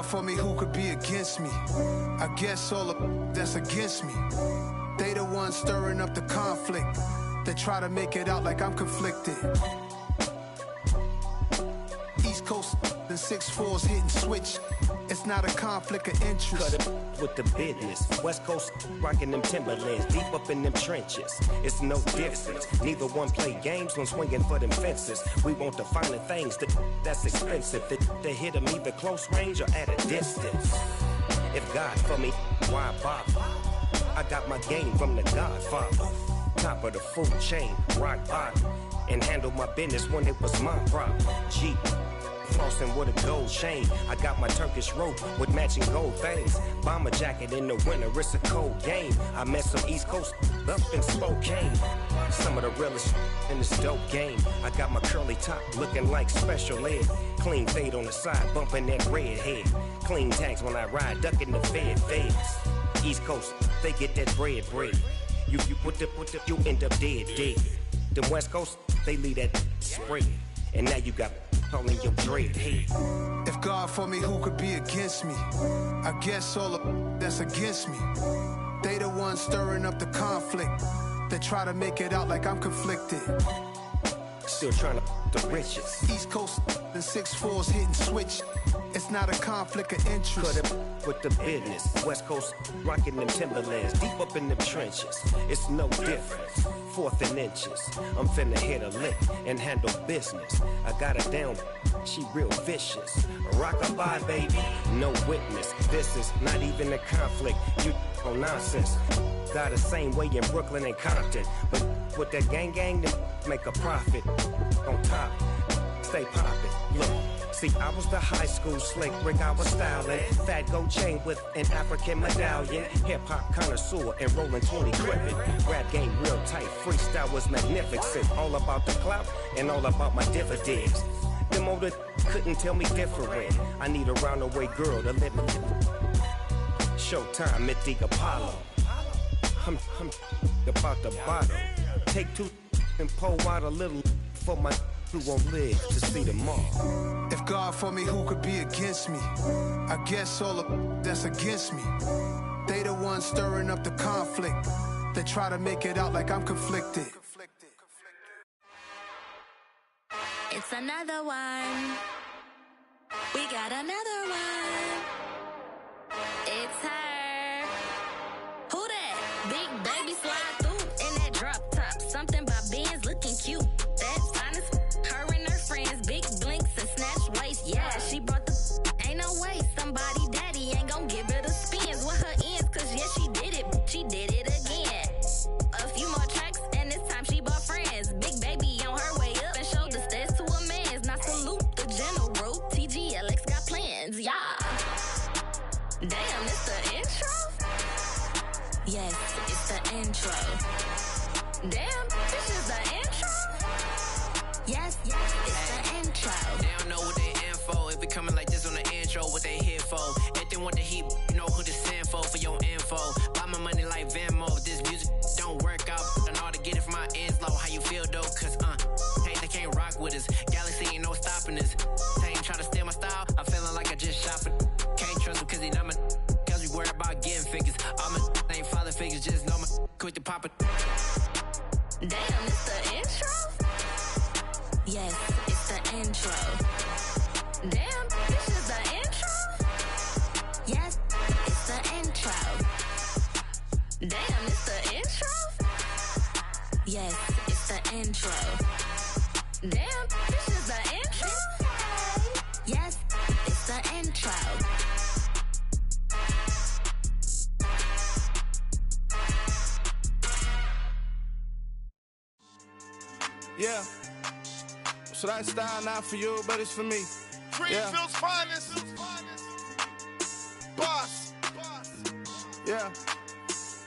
for me, who could be against me? I guess all of that's against me. They the ones stirring up the conflict. They try to make it out like I'm conflicted. East Coast and 6'4's hitting switch. It's not a conflict of interest. Cut it with the business. West Coast rocking them Timberlands, deep up in them trenches. It's no difference. Neither one play games when swinging for them fences. We want the finer things that's expensive. They hit them either close range or at a distance. If God for me, why bother? I got my game from the Godfather. Top of the food chain, rock bottom. And handle my business when it was my problem. G. Flossing with a gold chain. I got my Turkish rope with matching gold things. Bomber jacket in the winter, it's a cold game. I met some East Coast up in Spokane. Some of the realest in this dope game. I got my curly top looking like special ed. Clean fade on the side, bumping that red head. Clean tags when I ride, ducking the feds. East Coast, they get that bread. You end up dead. Them West Coast, they leave that spread. And now you got calling your dread head. If God for me, who could be against me? I guess all of that's against me. They the ones stirring up the conflict. They try to make it out like I'm conflicted. Still trying to the riches. East Coast and 6'4's hitting switch. It's not a conflict of interest. Cut it with the business. West Coast rocking them Timberlands, deep up in them trenches. It's no difference. Fourth and inches. I'm finna hit a lick and handle business. I got her down, she real vicious. Rock-a-bye, baby, no witness. This is not even a conflict. You on nonsense. Got the same way in Brooklyn and Compton. But with that gang, then make a profit. On top, stay poppin'. Look, see, I was the high school slick Rick, I was styling. Fat gold chain with an African medallion. Hip-hop connoisseur and rolling 20 crippin'. Rap game real tight, freestyle was magnificent. All about the clout and all about my dividends. Them older couldn't tell me different. I need a roundaway girl to let me Showtime at the Apollo. I'm about the bottom. Take two and pour out a little for my who won't live to see tomorrow. If God for me, who could be against me? I guess all of that's against me. They the ones stirring up the conflict. They try to make it out like I'm conflicted. It's another one. We got another one. It's her. Who that? Big baby slide through in that drop top. Something by Benz looking cute. That's honest. Her and her friends, big blinks and snatch waist. Yeah, she brought the. Ain't no way somebody daddy ain't gon' give her the spins with her ends. Cause yeah, she did it. She did it again. A few more tracks and this time she bought friends. Big baby on her way up and showed the stairs to a man's. Now salute the general. TGLX got plans, yeah. Damn, it's the intro? Yes, it's the intro. Damn, this is the intro? Yes, it's the intro. They don't know what they in for. If we coming like this on the intro, what they here for? If they want the heat, you know who to send for your info. Buy my money like Venmo. If this music don't work out, I know how to get it from my ends low. How you feel though? Cause hey, they can't rock with us. Galaxy ain't no stopping us. They ain't trying to steal my style. I'm feeling like I just shot for. Can't trust him cause he not my. Cause we worried about getting figures. All my ain't father figures, just know my quick to pop it. Damn, it's the intro? Yes, it's the intro. Damn, this is the intro? Yes, it's the intro. Damn, it's the intro? Yes, it's the intro. Damn, this is the intro? Yes, it's the intro. Yeah. So that style not for you, but it's for me. Greenfield's finest. Boss. Yeah.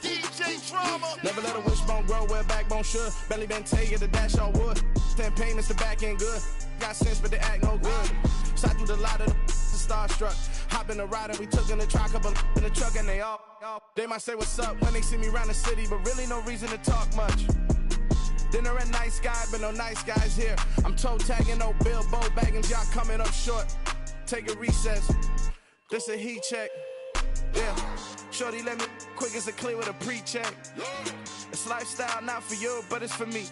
DJ Drama. Never let a wishbone grow where a backbone should. Belly been tell you the dash on wood. Then payments the back end good. Got sense, but they act no good. Shot through the lot of the starstruck. Hop in the ride and we took in the truck, couple in the truck, and they all. They might say what's up when they see me round the city, but really no reason to talk much. Dinner at nice guy, but no nice guys here. I'm toe tagging, no Bilbo Baggins, y'all coming up short. Take a recess. This a heat check. Yeah. Shorty let me quick as a clear with a pre-check. It's lifestyle not for you, but it's for me.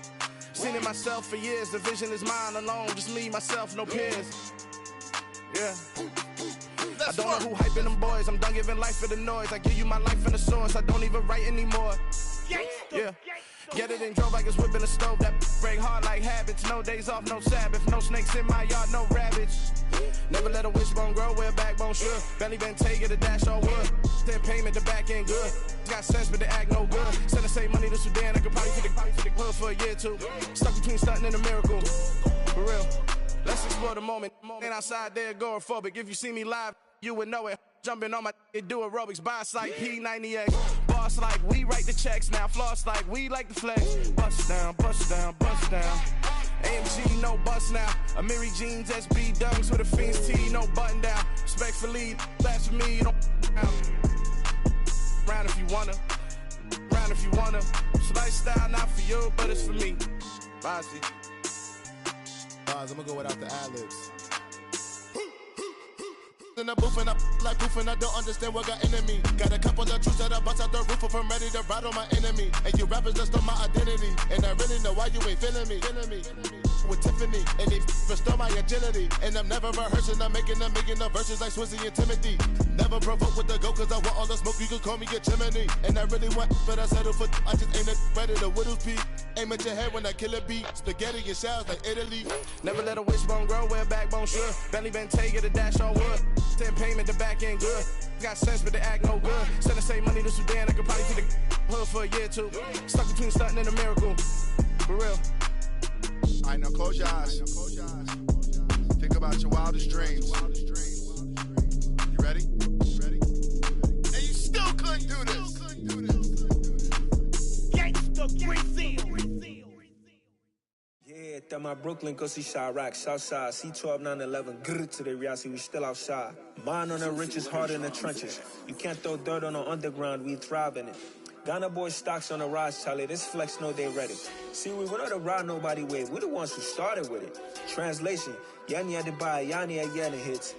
Seen it myself for years. The vision is mine alone. Just me, myself, no peers. Yeah. I don't know who hyping them boys. I'm done giving life for the noise. I give you my life in the source. I don't even write anymore. Yeah. Get it and drove like it's whipping the stove. That break hard like habits. No days off, no Sabbath. No snakes in my yard, no rabbits. Never let a wishbone grow where a backbone should. Belly been take it, a dash all wood. Then payment, the back end good. Got sense, but they act no good. Send the same money to Sudan. I could probably take the hood for a year or two. Stuck between stunting and a miracle. For real. Let's explore the moment. Ain't outside there agoraphobic. If you see me live, you would know it. Jumping on my do aerobics, boss like P90X. Boss like we write the checks now. Floss like we like the flex. Bust down, bust down, bust down. AMG, no bust now. Amiri jeans, SB dunks with a Fiends T, no button down. Respectfully, that's for me, don't round if you wanna. Round if you wanna. It's lifestyle not for you, but it's for me. Bossy. I'm gonna go without the ad-libs. In the booth and I like proof and I don't understand what got into me. Got a couple of truths that I bust out the roof if I'm ready to ride on my enemy. And you rappers just stole my identity. And I really know why you ain't feeling me. With Tiffany, and they restore my agility. And I'm never rehearsing, I'm making a million of verses like Swizzy and Timothy. Never provoke with the go, cause I want all the smoke, you can call me a chimney. And I really want, but I settle for, I just ain't ready to Whittles peak. Aim at your head when I kill a beat. Spaghetti and shells like Italy. Never let a wishbone grow where a backbone should. Belly been take it, a dash all wood. Then payment, the back end good. Got sense, but they act no good. Send the same money to Sudan, I could probably take the hood for a year or two. Stuck between stunting and a miracle. For real. All right, now close your eyes. Think about your wildest dreams. You ready? And you still couldn't do this. Yeah, that my Brooklyn, go see Chirac, Southside, C12, 911, grrr to the reality, we still outside. Mine on the richest, heart in the trenches. You can't throw dirt on the underground, we thrive in it. Ghana boys stocks on the rise, Charlie. This flex know they ready. See, we not the ride nobody wave. We the ones who started with it. Translation: Yanni had to buy, Yanni had Yanni hits.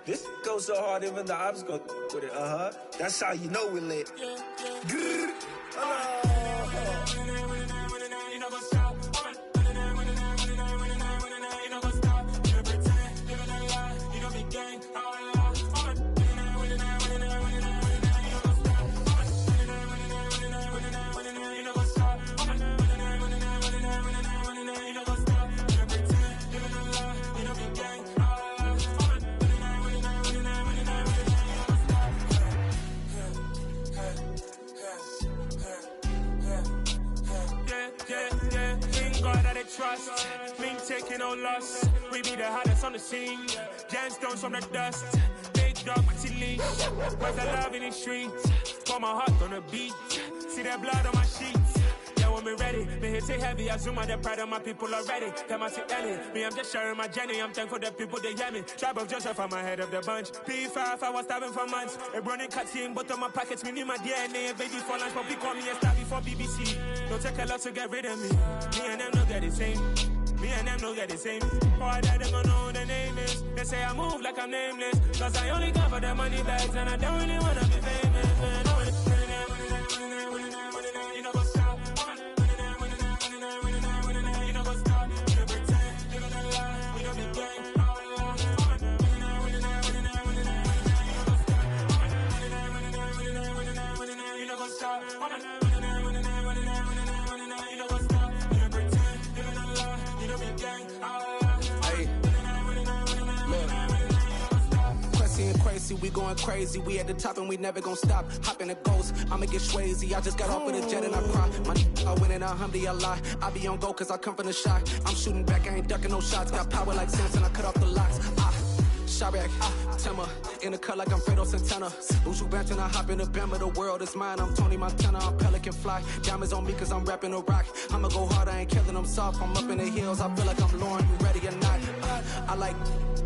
This goes so hard, even the ops go with it. That's how you know we lit. Grrr. Trust, been taking no loss. We be the hottest on the scene. Gemstones from the dust. Big dog, pretty leash. Where's the love in the streets? Pour my heart on the beat. See that blood on my sheets. Yeah, when we ready, me hit it heavy. I zoom out the pride of my people already. Them I see Ellie. Me, I'm just sharing my journey. I'm thankful that people they hear me. Tribe of Joseph, I'm ahead of the bunch. P5, I was starving for months. A running cut in, but on my pockets, me need my DNA. Baby for lunch, but call me a star before BBC. Don't take a lot to get rid of me. Me and them no get the same. Me and them no get the same. All that they gonna know the name is. They say I move like I'm nameless. Cause I only come for the money bags and I don't really wanna be famous, man. We going crazy, we at the top and we never gon' stop. Hop in a ghost, I'ma get swayzy. I just got off with a jet and I cry. My I win in a Humvee, I lie. I be on go cause I come from the shot. I'm shooting back, I ain't ducking no shots. Got power like Samson, I cut off the locks. Chirac, Timmer, in the cut like I'm Fredo Santana. Buju Banton, I hop in the Bama, the world is mine. I'm Tony Montana, I'm Pelican Fly. Diamonds on me cause I'm rapping a rock. I'ma go hard, I ain't killing them soft. I'm up in the hills, I feel like I'm Lauren, you ready or not? I like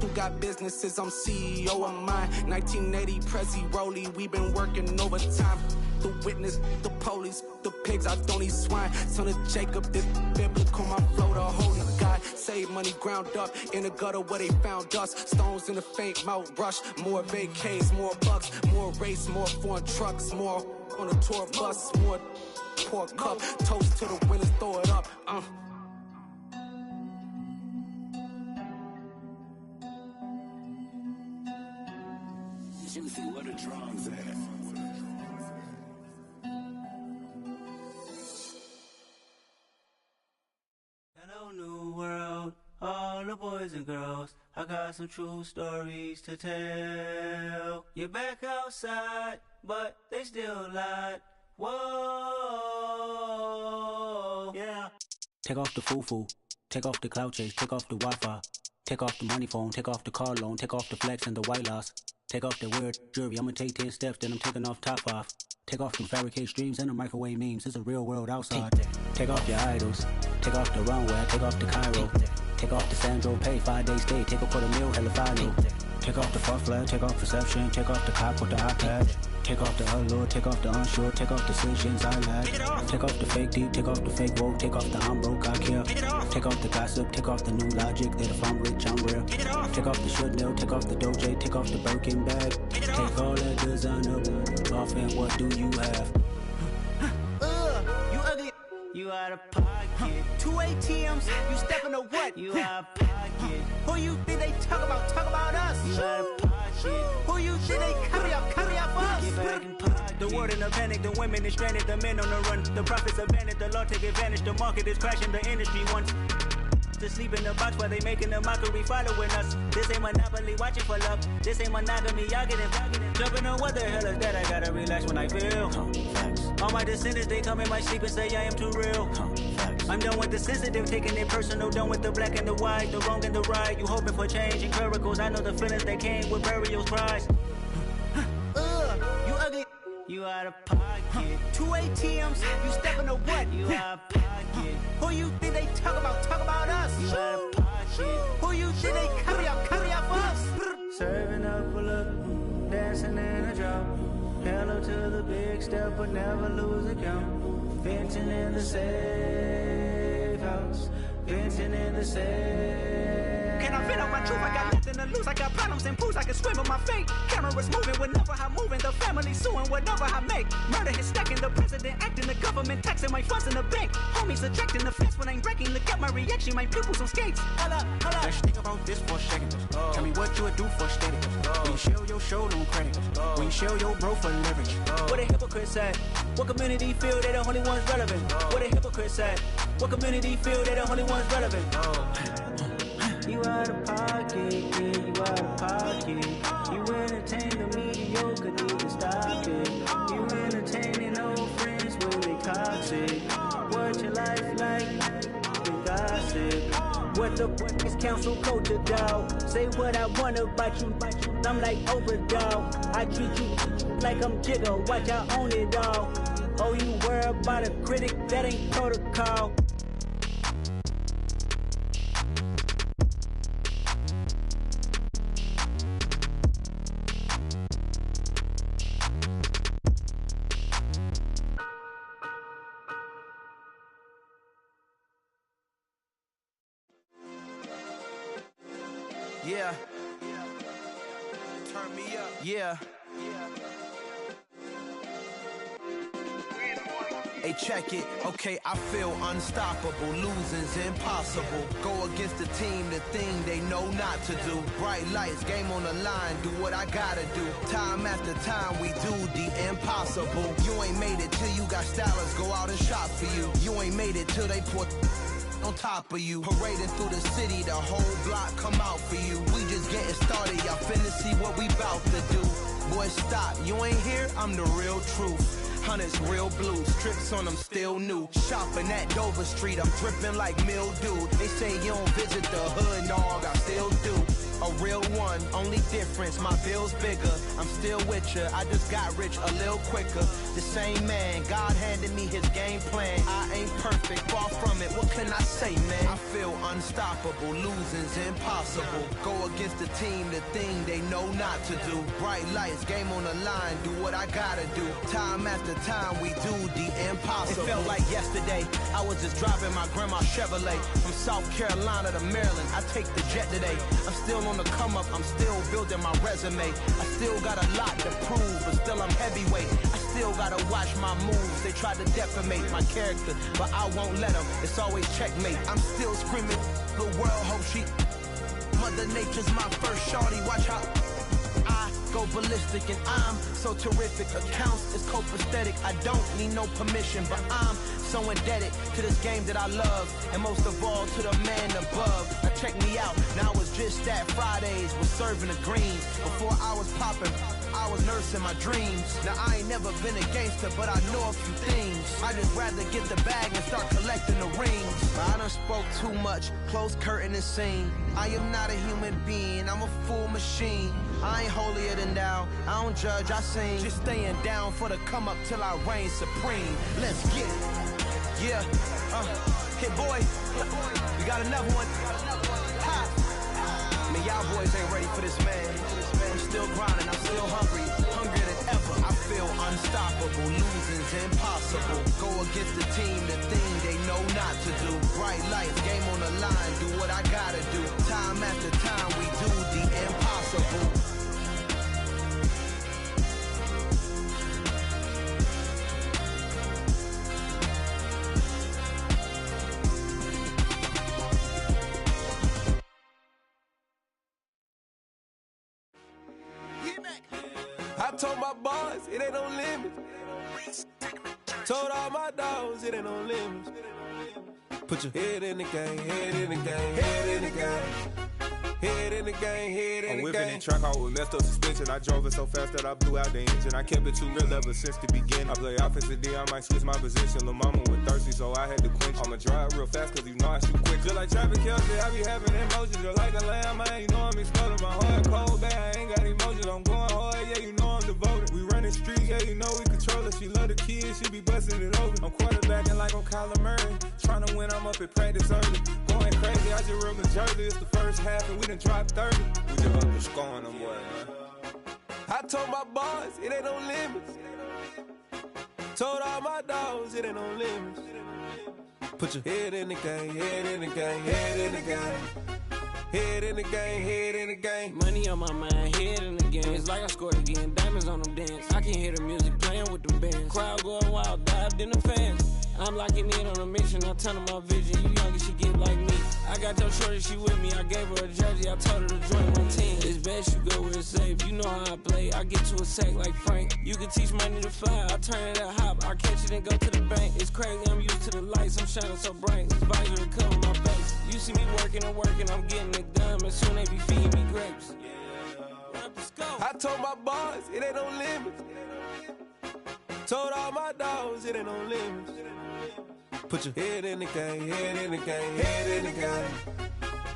who got businesses, I'm CEO of mine. 1980 Prezi Rolly, we been working overtime. The witness, the police, the pigs, I don't eat swine. Son of Jacob, this biblical, my flow, the holy God. save money ground up in the gutter where they found us. Stones in the faint mouth rush. More vacays, more bucks, more race, more foreign trucks, more on a tour bus, more pork cup. Toast to the winners, throw it up. Juicy, where the drums at? Hello, new world, all the boys and girls. I got some true stories to tell. You're back outside, but they still lied. Whoa, yeah. Take off the foo-foo, take off the cloud chase, take off the Wi-Fi, take off the money phone, take off the car loan, take off the flex and the white loss. Take off the weird jewelry, I'ma take 10 steps, then I'm taking off top 5. Take off the fabricated streams and the microwave memes, it's a real world outside. Take off your idols, take off the runway, take off the Cairo. Take off the Sandro pay, 5-day stay, take a $250,000, hella final. Take off the far flag, take off perception, take off the cop with the iPad. Take off the allure, take off the unsure, take off decisions I lack. Take off the fake deep, take off the fake woke, take off the I'm broke, I care. Take off the gossip, take off the new logic that if I'm rich, I'm real. Take off the Chanel, take off the Doja, take off the Birkin bag. Take all that designer off and what do you have? You ugly. You out of pocket. 2 ATMs, you stepping to what? You out of pocket. Who you think they talk about? Talk about us. You out of pocket. Who you think they carry up us? Get back in pocket. The world in a panic, the women is stranded, the men on the run. The profits abandoned, the law take advantage. The market is crashing, the industry wants to sleep in the box while they making a mockery following us. This ain't Monopoly, watching for love. This ain't monogamy, y'all getting jumping on what the hell is that? I gotta relax when I feel. All my descendants, they come in my sleep and say I am too real. I'm done with the sensitive, taking it personal. Done with the black and the white, the wrong and the right. You hoping for change and miracles. I know the feelings that came with burial cries. You ugly. You out of pocket. 2 ATMs, you stepping to what? You out of pocket. Who you think they talk about? Talk about us. You out of pocket. Who you think they carry up us? Serving up a look, dancing in a drop. Hello to the big step, but never lose a count. Venting in the safe house. Venting in the safe. Can I vent out my truth? I got nothing to lose. I got problems and pools. I can swim with my fate. Cameras moving whenever I'm moving. The family suing whatever I make. Murder is stacking. The president acting. The government taxing my funds in the bank. Homies attracting the fence when I'm breaking. Look at my reaction. My pupils on skates. Holla, holla. Let's think about this for a second. Tell me what you would do for steady. When you show your show on credit. When you show your bro for leverage. What a hypocrite said. What community feel they the only ones relevant? What a hypocrite said. What community feel they the only ones relevant? You out of pocket, yeah, you out of pocket. You entertain the mediocre, need to stop it. You entertaining old friends when they toxic. What your life like? The gossip. What the is council culture, dog? Say what I want about you. I'm like overdog. I treat you like I'm Jigga. Watch I own it all. Oh, you worry about a critic? That ain't protocol. Yeah. Turn me up. Yeah. Hey, check it. Okay, I feel unstoppable. Losing's impossible. Go against the team, the thing they know not to do. Bright lights, game on the line. Do what I gotta do. Time after time, we do the impossible. You ain't made it till you got stylists go out and shop for you. You ain't made it till they put on top of you. Parading through the city, the whole block come out for you. We just getting started, y'all finna see what we bout to do. Boy, stop, you ain't here, I'm the real truth. Hunters, real blues, strips on them still new. Shopping at Dover Street, I'm dripping like mildew. They say you don't visit the hood, dog, I still do. A real one, only difference, my bill's bigger. I'm still with ya, I just got rich a little quicker. The same man, God handed me his game plan. I ain't perfect, far from it, what can I say, man? I feel unstoppable, losing's impossible. Go against the team, the thing they know not to do. Bright lights, game on the line, do what I gotta do. Time after time, we do the impossible. It felt like yesterday, I was just driving my grandma's Chevrolet. From South Carolina to Maryland, I take the jet today. I'm still on the come up, I'm still building my resume. I still got a lot to prove, but still I'm heavyweight. I still gotta watch my moves, they try to defamate my character, but I won't let them, it's always checkmate. I'm still screaming, the world hope she. Mother Nature's my first shorty, watch how I go ballistic, and I'm so terrific. Accounts is copacetic, I don't need no permission, but I'm so indebted to this game that I love, and most of all to the man above. Now check me out, now it's just that Fridays was serving the greens. Before I was popping, I was nursing my dreams. Now I ain't never been a gangster, but I know a few things. I just rather get the bag and start collecting the rings. But I done spoke too much, close curtain and scene. I am not a human being, I'm a full machine. I ain't holier than thou, I don't judge, I sing. Just staying down for the come up till I reign supreme. Let's get it. Yeah, hit boy, we got another one. Ha. Man, y'all boys ain't ready for this, man. I'm still grinding, I'm still hungry, hungrier than ever. I feel unstoppable, losing's impossible. Go against the team, the thing they know not to do. Bright lights, game on the line, do what I gotta do. Time after time, we do the impossible. I told my boys, it ain't no limits. Told all my dogs, it ain't no limits. Put your head in the game, head in the game, head in the game. Head in the game, head in the game. I'm whipping in track out with messed up suspension. I drove it so fast that I blew out the engine. I kept it too real ever since the beginning. I play offensive D, I might switch my position. Lil' mama was thirsty, so I had to quench. I'ma drive real fast, cause you know I shoot quick. Just like traffic Kelsey, I be having emotions. Just like a lamb, man, you know I'm exploding. My heart cold, bad, I ain't got emotions. I'm going hard, yeah, you know I'm devoted. We running streets, yeah, you know we control it. She love the kids, she be busting it over. I'm quarterbacking like I'm Kyler Murray. Trying to win, I'm up at practice early. Going crazy, I just ripped the jersey. It's the first half, and we done dropped 30. We just up to scoring them, boy, man. I told my boys, it ain't no limits. Told all my dogs, it ain't no limits. Put your head in the game, head in the game, head in the game. Head in the game, head in the game. Money on my mind, head in the game. It's like I scored again, diamonds on them dance. I can hear the music playing with them bands. Crowd going wild, dived in the fans. I'm locking in on a mission, I tell her my vision. You young and she get like me. I got your shorty, she with me. I gave her a jersey, I told her to join my team. It's best you go where it's safe. You know how I play. I get to a sack like Frank. You can teach money to fly. I turn it at hop. I catch it and go to the bank. It's crazy, I'm used to the lights. I'm shining so bright. This visor to cover my face. You see me working and working, I'm getting it done. And soon they be feeding me grapes. I told my boys, it ain't no limits. Told all my dogs, it ain't no limits. Put your head in the game, head in the game, head in the game.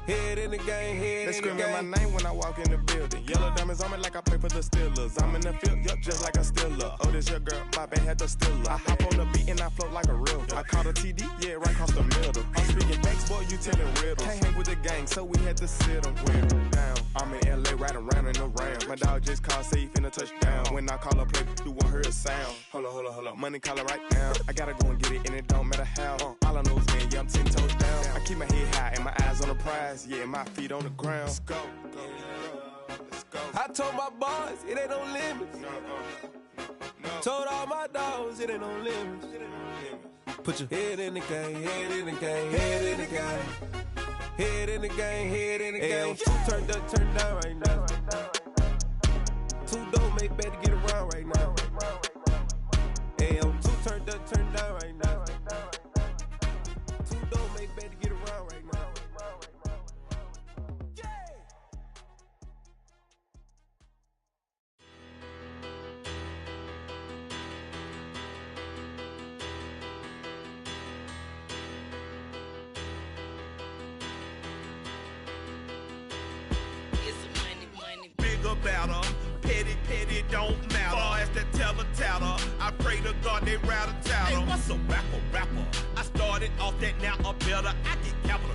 Head in the game, head They in the game. screaming my name when I walk in the building. Yellow diamonds on me like I play for the Steelers. I'm in the field, yup, just like a Steeler. Oh, this your girl, my band had the Steeler. I hop on the beat and I float like a real. I caught a TD, yeah, right across the middle. I'm speaking facts, boy, you telling riddles. Can't hang with the gang, so we had to sit them down. I'm in LA, riding around in the round. My dog just called, say he finna touchdown. When I call a play, you won't hear a sound. Hold up, money calling right now. I gotta go and get it, and it don't matter how. All I know is, man, yeah, I'm 10 toes down. I keep my head high and my eyes on the prize. Yeah, my feet on the ground. Let's go. Let's go. I told my boys, it ain't no limits. Told all my dogs, it ain't no limits. Put your head in the game, head in the game, head in the game. Head in the game, head in the game. Two turned up, turned down right now. Two dope make better get around right now. Hey, I'm two turned up, turned down right now. Two dope make better get around right now. Better. Petty don't matter. Far as the teller, I pray to God they rattle tattle. Hey, what's a rapper? I started off that, now I'm better. I get capital.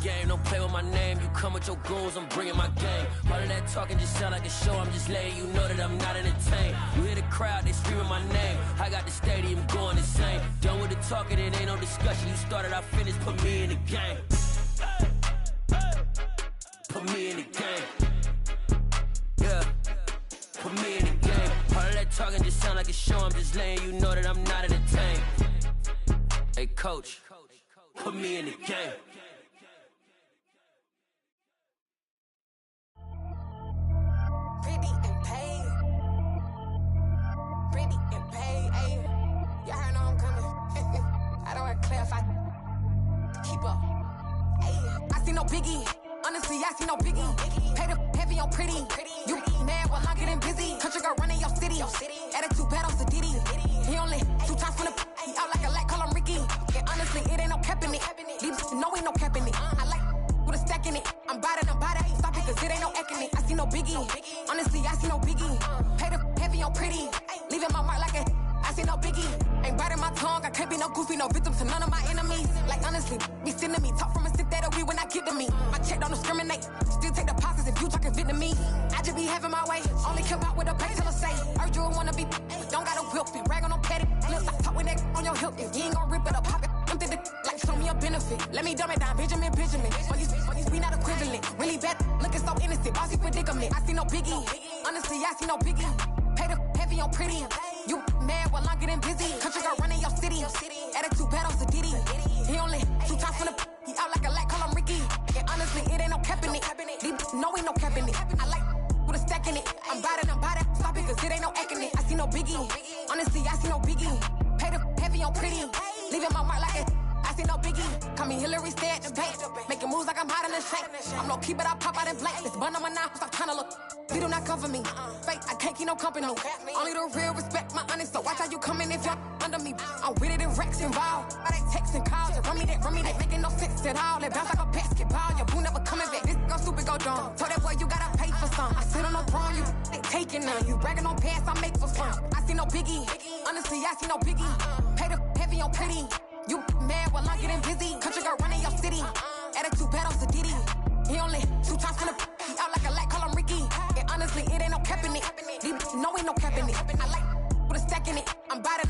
game, don't play with my name. You come with your goons, I'm bringing my game. All of that talking just sound like a show. I'm just letting you know that I'm not entertained. You hear the crowd, they screaming my name. I got the stadium going insane. Done with the talking, it ain't no discussion. You started, I finished, put me in the game. Put me in the game. Yeah, put me in the game. All of that talking just sound like a show. I'm just letting you know that I'm not entertained. Hey, coach, put me in the game. Pretty and paid. Pretty and paid, ayy. Y'all heard know I'm coming. I don't want to clarify. Keep up. Ayy. I see no biggie. Honestly, I see no biggie. Pay the heavy on pretty. You mad while I'm getting busy. Country girl running your city. Attitude bad on Diddy. He only 2 times from the he out like a light, call him Ricky. And honestly, it ain't no cap in it. These no ain't no cap in it. I like with a stack in it. I'm about it. Stop it, cause it ain't no acting it. I see no biggie. Honestly, I see no biggie. Pay the heavy on pretty. Leaving my mark like a I see no biggie. Ain't biting my tongue. I can't be no goofy, no victim to none of my enemies. Like honestly, be sending me talk from a stick that'll be when I get to me. My check don't discriminate. Still take deposits if you talking Vietnamese. I just be having my way. Only come out with a pay till I say. Urge you wanna be. Don't gotta whip it. Rag on no petty. Lips like talk with that on your hip. If you ain't gon' rip it up, pop it. Empty the like show me a benefit. Let me dumb it down, Benjamin. We not equivalent. Really bad, looking so innocent. Bossy predicament. I see no biggie. Honestly, I see no biggie. Pay the heavy on pretty. You mad while I'm getting busy. Country girl running your city. Attitude bad on Diddy. He only 2 times from the he out like a light, call him Ricky. And honestly, it ain't no cap in it. No, ain't no cap in it. I like with a stack in it. I'm about it. Stop it, cause it ain't no acting it. I see no biggie. Honestly, I see no biggie. Pay the heavy on pretty. Leaving my mark like a I see no biggie. Call me Hillary, stay at the bank. Making moves like I'm hot in the shank. I'm no keep it, I pop out in blank. This bun on my knife, stop trying to look. They do not come for me. Fake, I can't keep no company. Only the real respect my honest. So watch how you coming if y'all under me. I'm with it in Rex involved. I they texting calls and run me that. Making no sense at all. They bounce like a basketball. Your boo never coming back. This go stupid, go dumb. Told that boy you gotta pay for some. I sit on no throne, you they taking none. You bragging on pants, I make for fun. I see no biggie. Honestly, I see no biggie. Pay the heavy on pretty. You mad while I'm getting busy. Country girl running your city. Attitude bad on Diddy. He only 2 times from the he out like a light, call him Ricky. And honestly, it ain't no cap in it. No, ain't no cap in it. I like with a stack in it. I'm about it.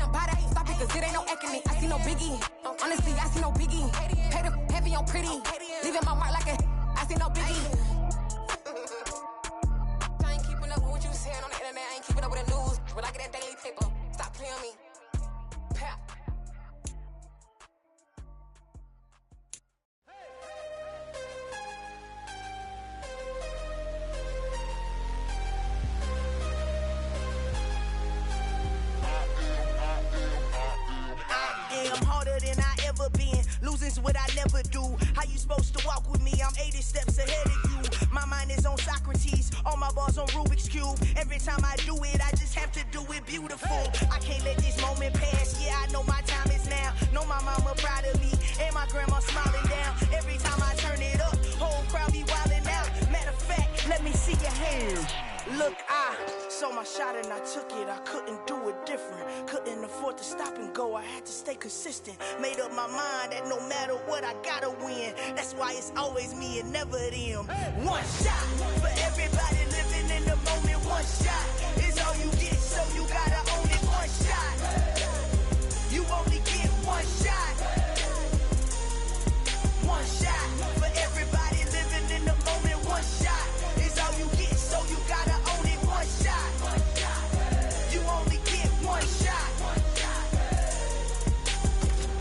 Stop it, cause it ain't no acting it. I see no biggie. Honestly, I see no biggie. Pay the heavy on pretty. Leaving my mark like a I see no biggie. I ain't keeping up with what you saying on the internet. I ain't keeping up with the news. But I get that daily paper. Stop playing me. Pap. I'm harder than I ever been. Losing's what I never do. How you supposed to walk with me? I'm 80 steps ahead of you. My mind is on Socrates. All my bars on Rubik's Cube. Every time I do it, I just have to do it beautiful. I can't let this moment pass. Yeah, I know my time is now. Know my mama proud of me. And my grandma smiling down. Every time I turn it up, whole crowd be wilding out. Matter of fact, let me see your hands. Look, I saw my shot and I took it. I couldn't do it different. Couldn't afford to stop and go. I had to stay consistent. Made up my mind that no matter what, I gotta win. That's why it's always me and never them. One shot for everybody living in the moment. One shot is all you get, so you gotta own it. One shot. You only get one shot. One shot for everybody living in the moment. One shot is all you get, so you gotta own it. One shot. You only get one shot.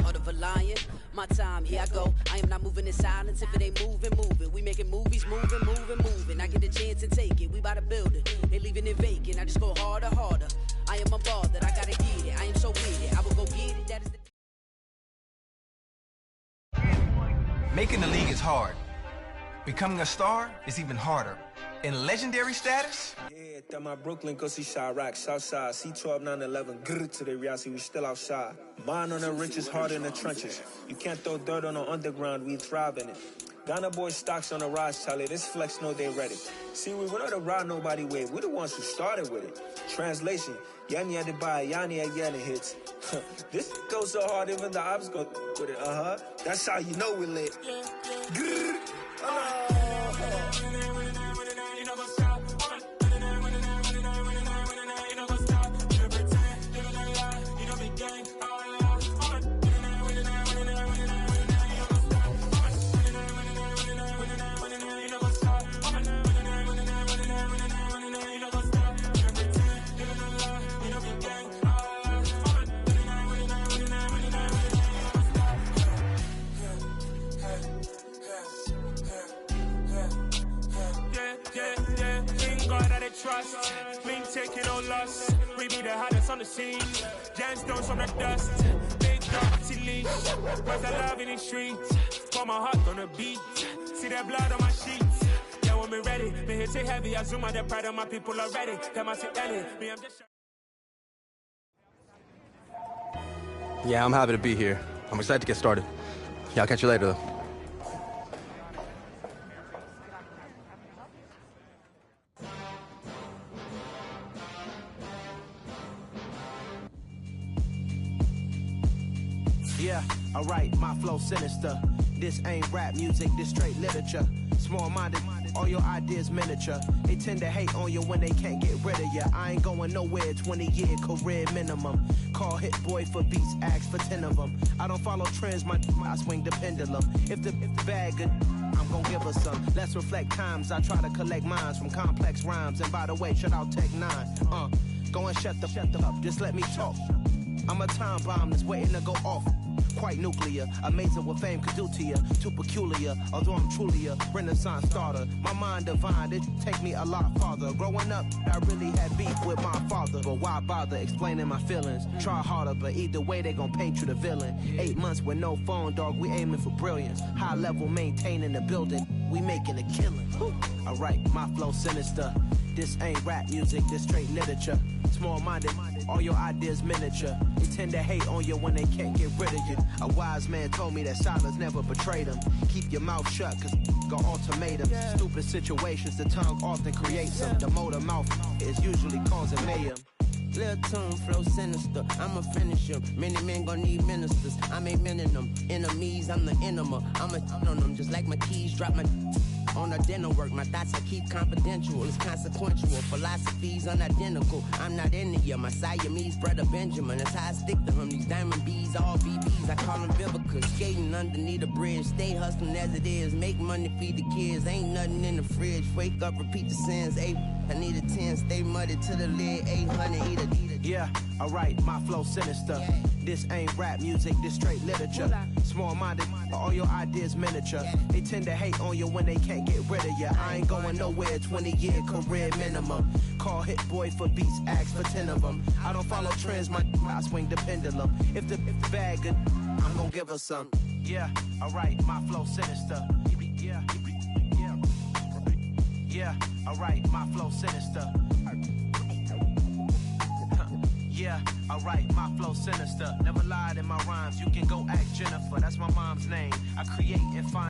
Heart of a lion, my time, here I go. I am not moving in silence. If it ain't moving, moving. We making movies, moving. I get a chance and take it. We bout to build it. They leaving it vacant. I just go harder. I am a ball that I gotta get it. I am so with it. I will go get it. That is the Making the league is hard. Becoming a star is even harder. In legendary status? Yeah, that my Brooklyn, go see Chirac, Southside, C12, 911, grr to the reality, we still outside. Mine on the richest, heart in the trenches. You can't throw dirt on the underground, we thrive in it. Ghana boys stocks on the rise, Charlie, this flex know they ready. See, we not the ride nobody wave, we the ones who started with it. Translation, Yanni had to buy, Yanni had Yanni hits. This goes so hard, even the ops go with it, That's how you know we lit. Grr. trust. We ain't taking no loss. We be the hottest on the scene. Gemstones from the dust. Big dog to leash. Where's the love in the streets? Put my heart on the beat. See that blood on my sheets. Yeah, when me ready, me hit it heavy. I zoom out the pride of my people already. Them I see Ellie. Me, I'm just. Yeah, I'm happy to be here. I'm excited to get started. Yeah, I'll catch you later, though. Yeah, alright, my flow sinister. This ain't rap music, this straight literature. Small-minded, all your ideas miniature. They tend to hate on you when they can't get rid of you. I ain't going nowhere, 20-year career minimum. Call hit boy for beats, ask for 10 of them. I don't follow trends, I swing the pendulum. If the bag good, I'm gon' give her some. Let's reflect times, I try to collect minds from complex rhymes. And by the way, shout out Tech 9. Go and shut the up, just let me talk. I'm a time bomb that's waiting to go off. Quite nuclear, amazing what fame could do to you. Too peculiar, although I'm truly a Renaissance starter. My mind divine, it take me a lot farther. Growing up, I really had beef with my father. But why bother explaining my feelings? Try harder, but either way they gon' paint you the villain. 8 months with no phone, dog, we aiming for brilliance. High level maintaining the building, we making a killing. Alright, my flow sinister. This ain't rap music, this straight literature. Small-minded, all your ideas miniature. They tend to hate on you when they can't get rid of you. A wise man told me that silence never betrayed him. Keep your mouth shut, cause got ultimatums. Stupid situations, the tongue often creates them. The motor mouth is usually causing mayhem. Lil' tune, flow sinister, I'ma finish him. Many men gon' need ministers, I'm aiming them. Enemies, I'm the enema, I'ma on them. Just like my keys, drop my on a dinner work. My thoughts I keep confidential, it's consequential. Philosophies unidentical, I'm not into ya. My Siamese brother Benjamin, that's how I stick to him. These diamond bees, all BBs, I call them Vivica. Skating underneath the bridge, stay hustling as it is. Make money, feed the kids, ain't nothing in the fridge. Wake up, repeat the sins, I need a 10, stay muddy to the lid, 800, eat a. Yeah, alright, my flow sinister. This ain't rap music, this straight literature. Small-minded, all your ideas miniature. They tend to hate on you when they can't get rid of you. I ain't going nowhere, 20-year career minimum. Call hit boy for beats, ask for 10 of them. I don't follow trends, I swing the pendulum. If the bag good, I'm gon' give her some. Yeah, alright, my flow sinister. Yeah, alright, my flow sinister. Yeah, alright, my flow sinister. Never lied in my rhymes, you can go ask Jennifer, that's my mom's name. I create and find